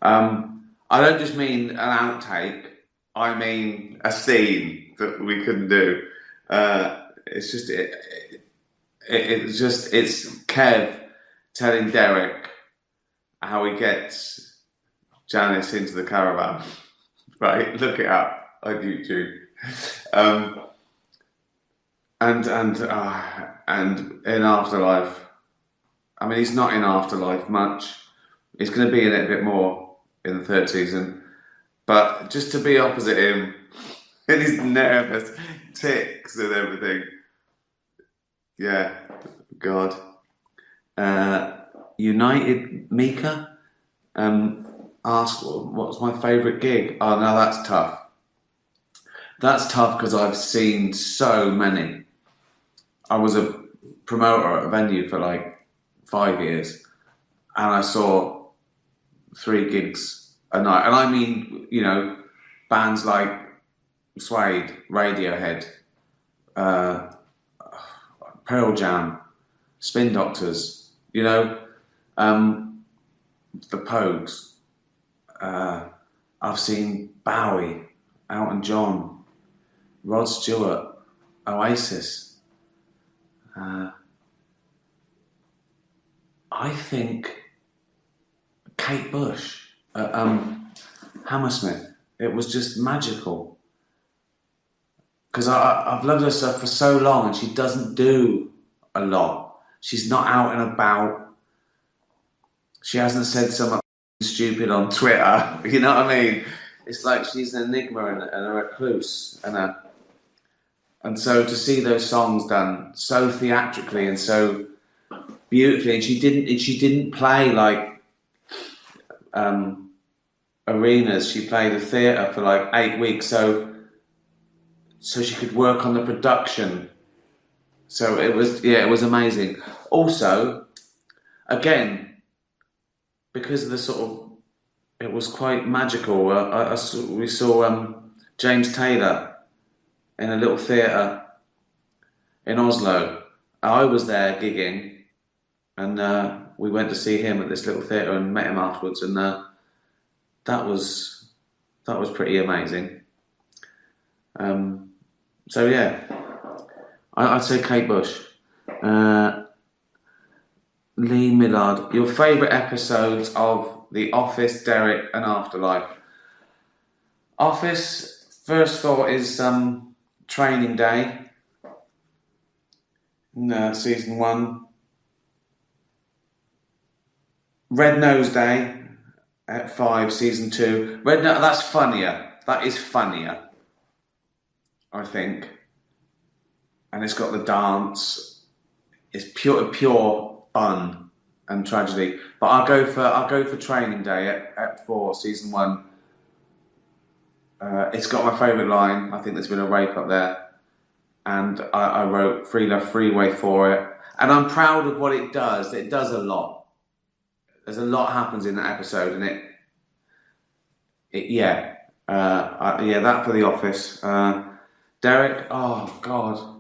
I don't just mean an outtake. I mean a scene that we couldn't do. It's Kev telling Derek how he gets Janice into the caravan. Right, look it up on YouTube. And in Afterlife, I mean, he's not in Afterlife much. He's going to be in it a bit more in the third season. But just to be opposite him, and his nervous tics and everything. Yeah, God. United Mika asked, what's my favourite gig? Oh, no, that's tough. That's tough because I've seen so many. I was a promoter at a venue for like 5 years, and I saw 3 gigs a night. And I mean, you know, bands like Suede, Radiohead, Pearl Jam, Spin Doctors, you know, the Pogues. I've seen Bowie, Elton John, Rod Stewart, Oasis. I think Kate Bush at Hammersmith. It was just magical. Because I've loved her for so long, and she doesn't do a lot. She's not out and about. She hasn't said something stupid on Twitter. You know what I mean? It's like she's an enigma and a recluse, and so to see those songs done so theatrically and so beautifully, and she didn't play like arenas. She played a theatre for like 8 weeks, so she could work on the production. So it was amazing. Also, again, because of the sort of, it was quite magical. We saw James Taylor in a little theatre in Oslo. I was there gigging, and we went to see him at this little theatre and met him afterwards, and that was pretty amazing. So yeah, I'd say Kate Bush. Lee Millard, your favourite episodes of The Office, Derek and Afterlife? Office, first thought is Training Day, season 1. Red Nose Day at 5, season 2. That's funnier. that is funnier, I think. And it's got the dance. It's pure fun and tragedy. But I'll go for Training Day at 4, season 1. It's got my favourite line. I think there's been a rape up there, and I wrote "Free Love Freeway" for it. And I'm proud of what it does. It does a lot. There's a lot happens in that episode, and that for The Office. Derek, oh God.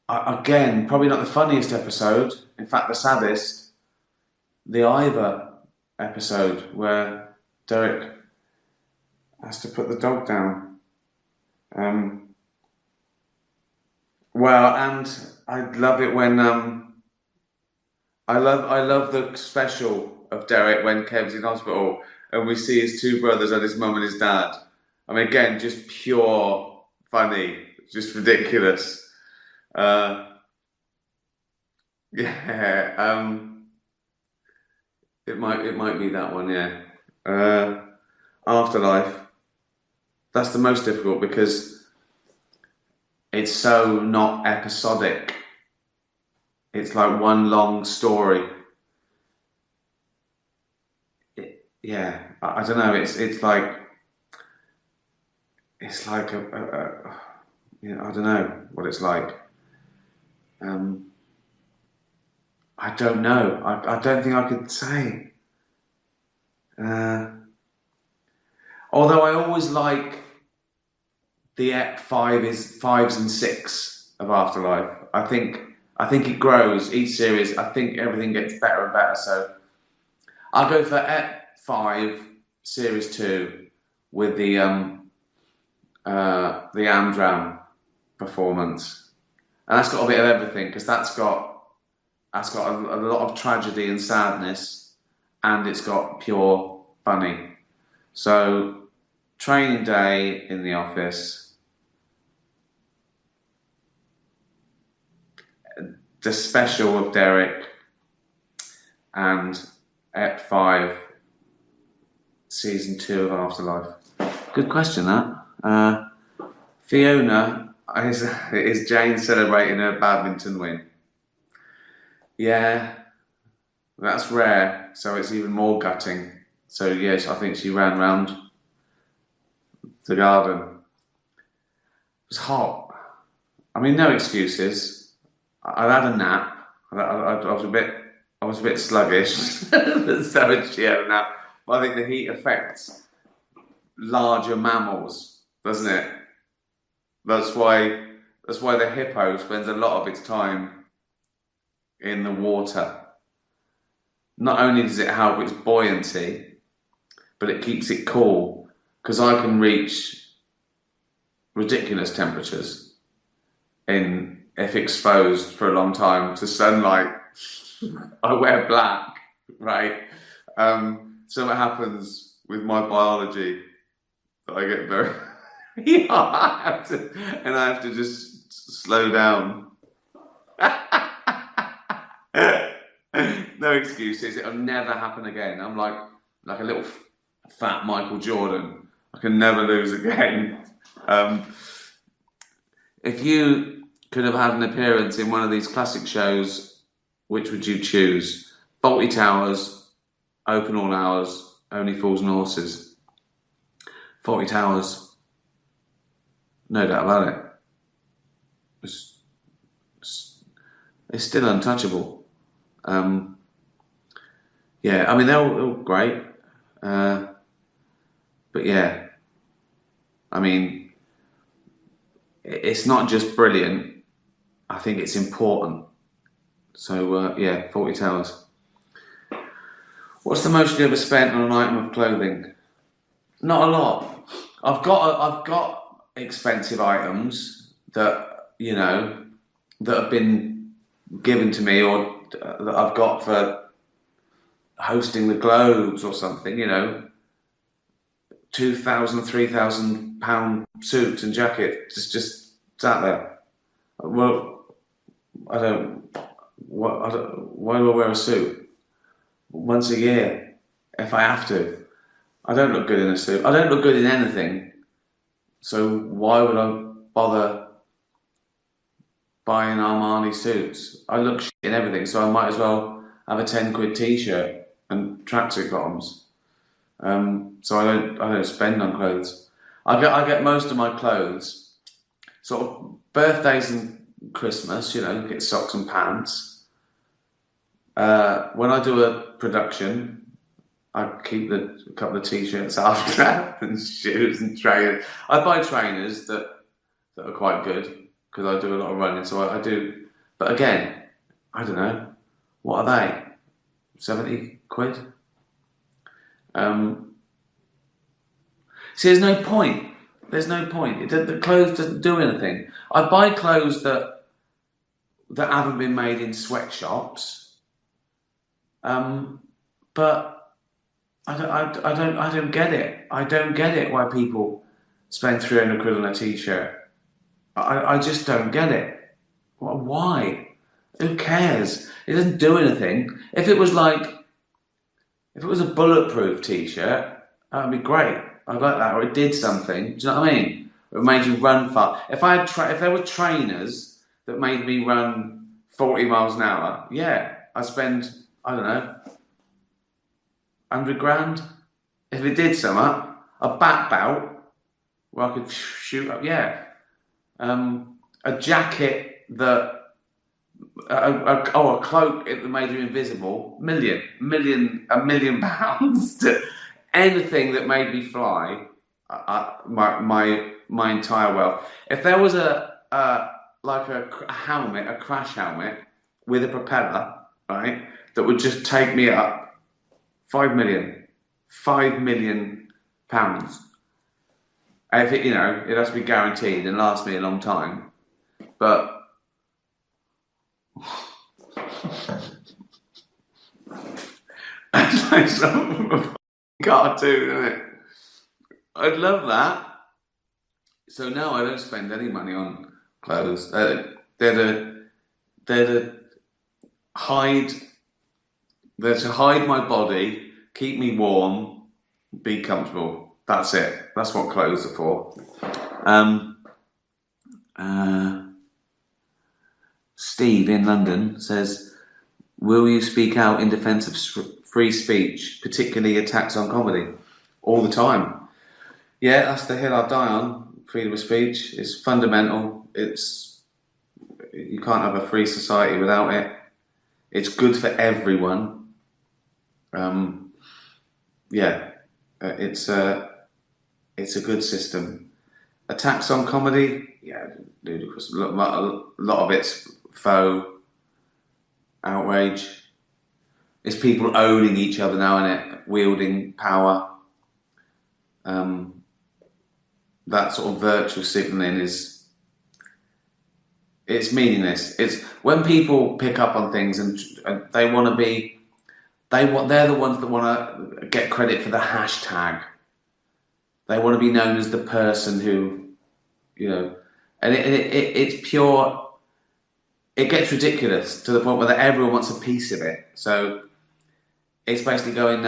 Again, probably not the funniest episode. In fact, the saddest. The Ivor episode where Derek has to put the dog down. Well, and I love it when I love the special of Derek when Kev's in hospital and we see his 2 brothers and his mum and his dad. I mean, again, just pure funny, just ridiculous. It might be that one, yeah. Afterlife. That's the most difficult because it's so not episodic. It's like one long story. I don't know. It's like I don't know what it's like. I don't know. I don't think I could say. Although I always like the Ep 5s and 6 of Afterlife. I think it grows each series. I think everything gets better and better. So I'll go for Ep 5, series 2, with the Amdram performance, and that's got a bit of everything because that's got a lot of tragedy and sadness, and it's got pure funny. So Training Day in The Office, the special of Derek, and Ep 5, season 2 of Afterlife. Good question, that. Fiona, is Jane celebrating her badminton win? Yeah, that's rare, so it's even more gutting. So yes, I think she ran round the garden. It was hot. I mean, no excuses. I'd had a nap. I was a bit sluggish, so she had a nap. But I think the heat affects larger mammals, doesn't it? That's why the hippo spends a lot of its time in the water. Not only does it help its buoyancy, but it keeps it cool. Because I can reach ridiculous temperatures if exposed for a long time to sunlight. I wear black, right? So what happens with my biology that I get very I have to just slow down. No excuses. It'll never happen again. I'm like a little fat Michael Jordan. I can never lose again. If you could have had an appearance in one of these classic shows, which would you choose? Fawlty Towers, Open All Hours, Only Fools and Horses. Fawlty Towers. No doubt about it. It's still untouchable. Yeah, I mean, they're all great. But yeah, I mean, it's not just brilliant. I think it's important. So yeah, Fawlty Towers. What's the most you ever spent on an item of clothing? Not a lot. I've got expensive items that that have been given to me or that I've got for hosting the Globes or something. £2,000, £3,000 suits and jackets just sat there. Well, why do I wear a suit? Once a year, if I have to. I don't look good in a suit. I don't look good in anything. So why would I bother buying Armani suits? I look shit in everything, so I might as well have a 10 quid t-shirt and tracksuit bottoms. So I don't spend on clothes. I get most of my clothes sort of birthdays and Christmas, get socks and pants. When I do a production, I keep a couple of t-shirts after that and shoes and trainers. I buy trainers that are quite good because I do a lot of running, so I do. But again, I don't know. What are they? 70 quid? See, there's no point. There's no point. The clothes doesn't do anything. I buy clothes that haven't been made in sweatshops. But I don't get it. I don't get it why people spend 300 quid on a t-shirt. I just don't get it. Why? Who cares? It doesn't do anything. If it was a bulletproof t-shirt, that would be great. I'd like that. Or it did something. Do you know what I mean? It made you run fast. If there were trainers that made me run 40 miles an hour, yeah, I'd spend, I don't know, 100 grand. If it did something, a bat belt where I could shoot up, yeah. A jacket that, a cloak that made you invisible, a million pounds. Anything that made me fly, my entire wealth. If there was a helmet, a crash helmet with a propeller, right, that would just take me up, 5 million pounds. If it, it has to be guaranteed and last me a long time. But it's like some cartoon, isn't it? I'd love that. So no, I don't spend any money on clothes. They're to hide my body, keep me warm, be comfortable. That's it. That's what clothes are for. Steve in London says, will you speak out in defence of free speech, particularly attacks on comedy? All the time. Yeah, that's the hill I die on. Freedom of speech is fundamental. You can't have a free society without it. It's good for everyone. It's a good system. Attacks on comedy, yeah, ludicrous. A lot of it's faux outrage. It's people owning each other now, innit? Wielding power. That sort of virtual signalling it's meaningless. It's when people pick up on things and they want to be, they're the ones that want to get credit for the hashtag. They want to be known as the person who, and it's pure. It gets ridiculous to the point where everyone wants a piece of it. So it's basically going,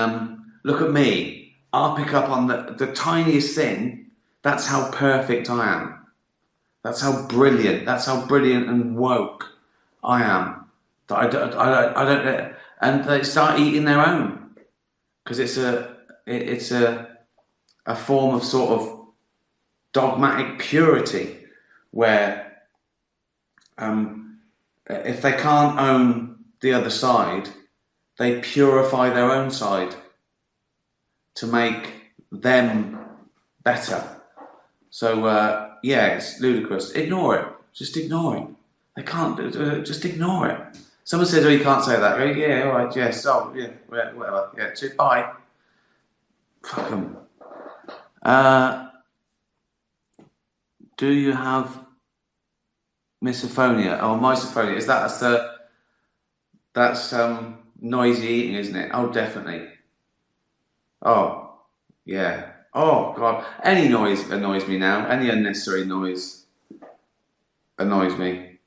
look at me. I'll pick up on the tiniest thing. That's how perfect I am. That's how brilliant and woke I am. That I don't, and they start eating their own because it's a form of sort of dogmatic purity where if they can't own the other side, they purify their own side to make them better. So it's ludicrous. Ignore it. Just ignore it. They can't do it. Just ignore it. Someone says, "Oh, you can't say that." I go, "Yeah, all right, yes, oh, yeah, whatever. Yeah, so bye." Fuck them. Do you have misophonia? Oh, misophonia. Is that's noisy eating, isn't it? Oh, definitely. Oh, yeah. Oh, God. Any noise annoys me now. Any unnecessary noise annoys me.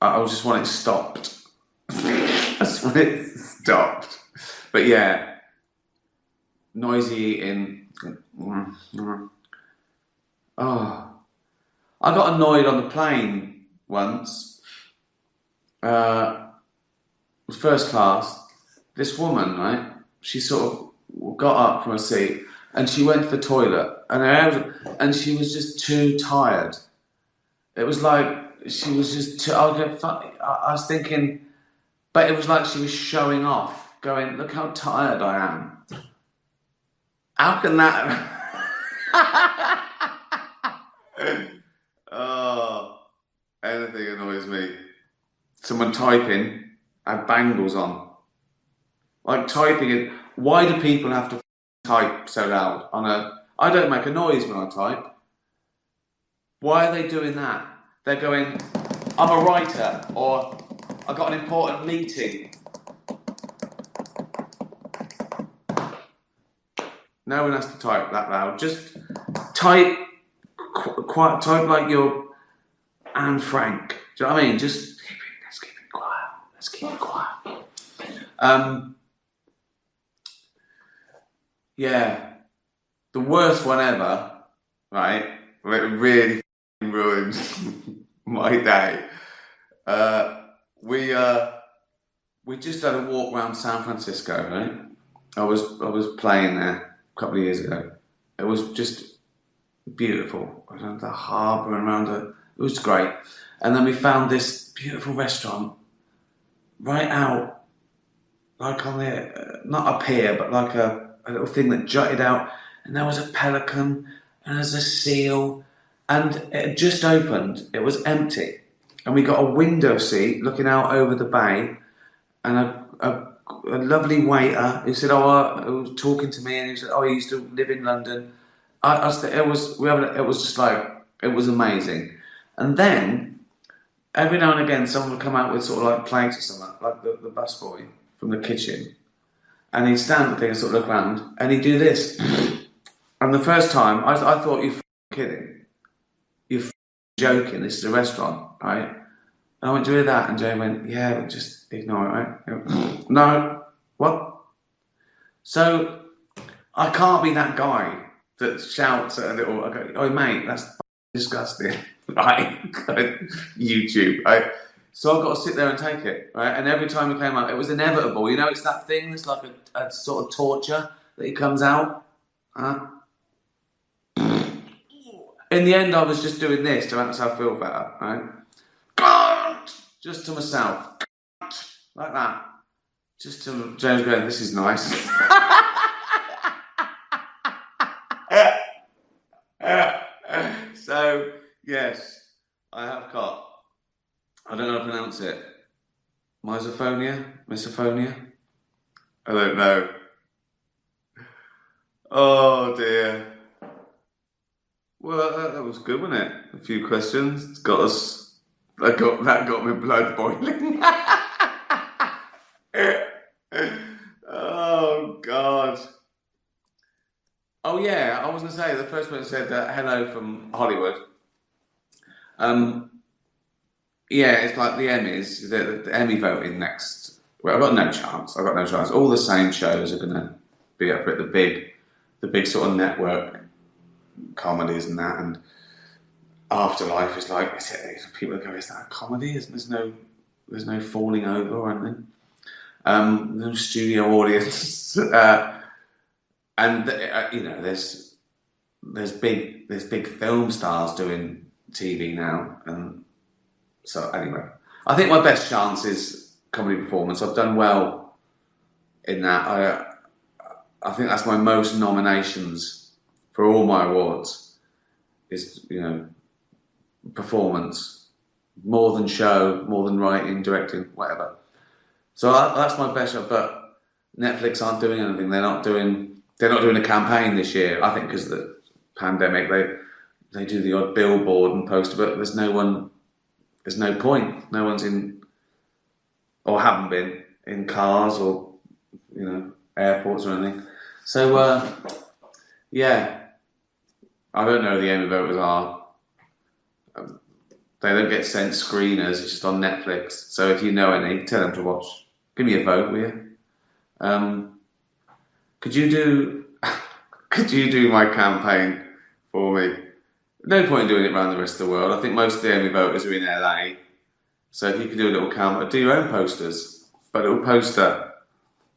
I just want it stopped. I just want it stopped. But yeah. noisy eating. Oh, I got annoyed on the plane once. It was first class. This woman, right? She sort of got up from her seat and she went to the toilet, and she was just too tired. It was like she was just too. I was thinking, but it was like she was showing off, going, "Look how tired I am." How can that? Oh, anything annoys me. Someone typing, had bangles on. Like typing it. Why do people have to type so loud I don't make a noise when I type. Why are they doing that? They're going, I'm a writer, or I've got an important meeting. No one has to type that loud. Just type type like you're Anne Frank. Do you know what I mean? Just let's keep it quiet. Let's keep it quiet. Yeah. The worst one ever, right? It really ruined my day. We just had a walk around San Francisco, right? I was playing there a couple of years ago. It was just beautiful. Around the harbour and around it was great. And then we found this beautiful restaurant right out, like on the not a pier, but like a little thing that jutted out. And there was a pelican and there's a seal, and it had just opened. It was empty, and we got a window seat looking out over the bay, and a lovely waiter who said, who was talking to me, and he said, he used to live in London. It was just like, it was amazing. And then every now and again, someone would come out with sort of like plates or something, like the busboy from the kitchen, and he'd stand there and sort of look around, and he'd do this. And the first time, I thought, you're kidding. You're joking. This is a restaurant, right? And I went to do that, and Jay went, yeah, just ignore it, right? No. What? So, I can't be that guy that shouts at a little, I go, oh, mate, that's disgusting, right? YouTube, right? So I've got to sit there and take it, right? And every time it came out, it was inevitable. You know, it's that thing, it's like a sort of torture that it comes out. In the end, I was just doing this to make myself feel better, right? Just to myself, like that. Just to James going, this is nice. So, yes, I have got, I don't know how to pronounce it, misophonia? I don't know. Oh dear. Well, that was good, wasn't it? A few questions. That got my blood boiling. Oh God. Oh yeah, I was going to say, the first one said hello from Hollywood. Yeah, it's like the Emmys, the Emmy voting next. Well, I've got no chance. All the same shows are going to be up at the big sort of network comedies and that, and Afterlife is like, people go, is that a comedy? There's no falling over or anything. No studio audience, and there's big film stars doing TV now, and so anyway, I think my best chance is comedy performance. I've done well in that. I think that's my most nominations for all my awards is, performance, more than show, more than writing, directing, whatever. So that's my best shot. But Netflix aren't doing anything. They're not doing a campaign this year. I think because of the pandemic, they do the odd billboard and poster, but there's no one. There's no point. No one's in, or haven't been in cars or airports or anything. So yeah, I don't know who the Emmy voters are. They don't get sent screeners. It's just on Netflix. So if you know any, tell them to watch. Give me a vote, will you? Could you do? Could you do my campaign for me? No point in doing it around the rest of the world. I think most of the only voters are in LA. So if you could do a little campaign, do your own posters. But a little poster.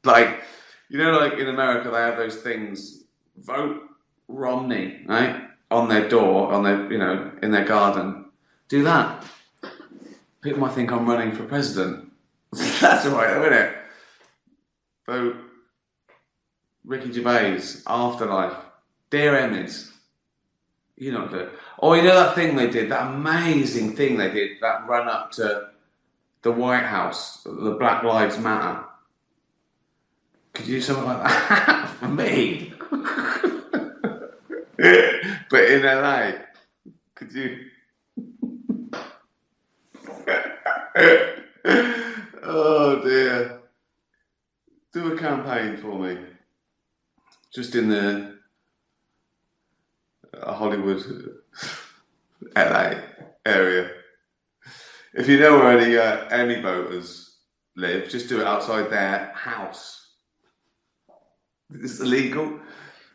Like, you know, like in America, they have those things, vote Romney, right? On their door, on their, you know, in their garden. Do that. People might think I'm running for president. That's all right, though, isn't it? Vote Ricky Gervais, Afterlife, Dear Emmys. You know what to do. Or you know that thing they did, that amazing thing they did, that run up to the White House, the Black Lives Matter. Could you do something like that for me? But in LA, could you? Oh dear. Do a campaign for me. Just in the Hollywood, LA area. If you know where any Emmy voters live, just do it outside their house. Is this illegal?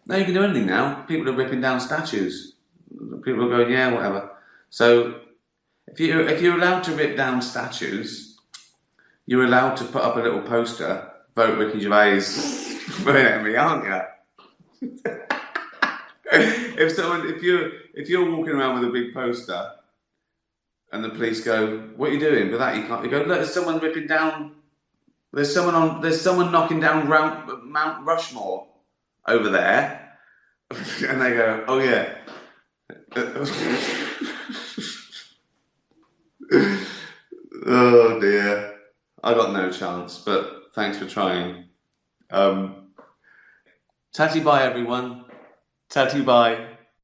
No, you can do anything now. People are ripping down statues. People are going, yeah, whatever. So if you're allowed to rip down statues, you're allowed to put up a little poster, vote Ricky Gervais for an Emmy, aren't you? If you're walking around with a big poster and the police go, what are you doing with that? You can't. You go, look, there's someone ripping down. There's someone knocking down Mount Rushmore over there, and they go, oh yeah. Oh dear, I got no chance. But thanks for trying. Tatty bye everyone. Tatty bye.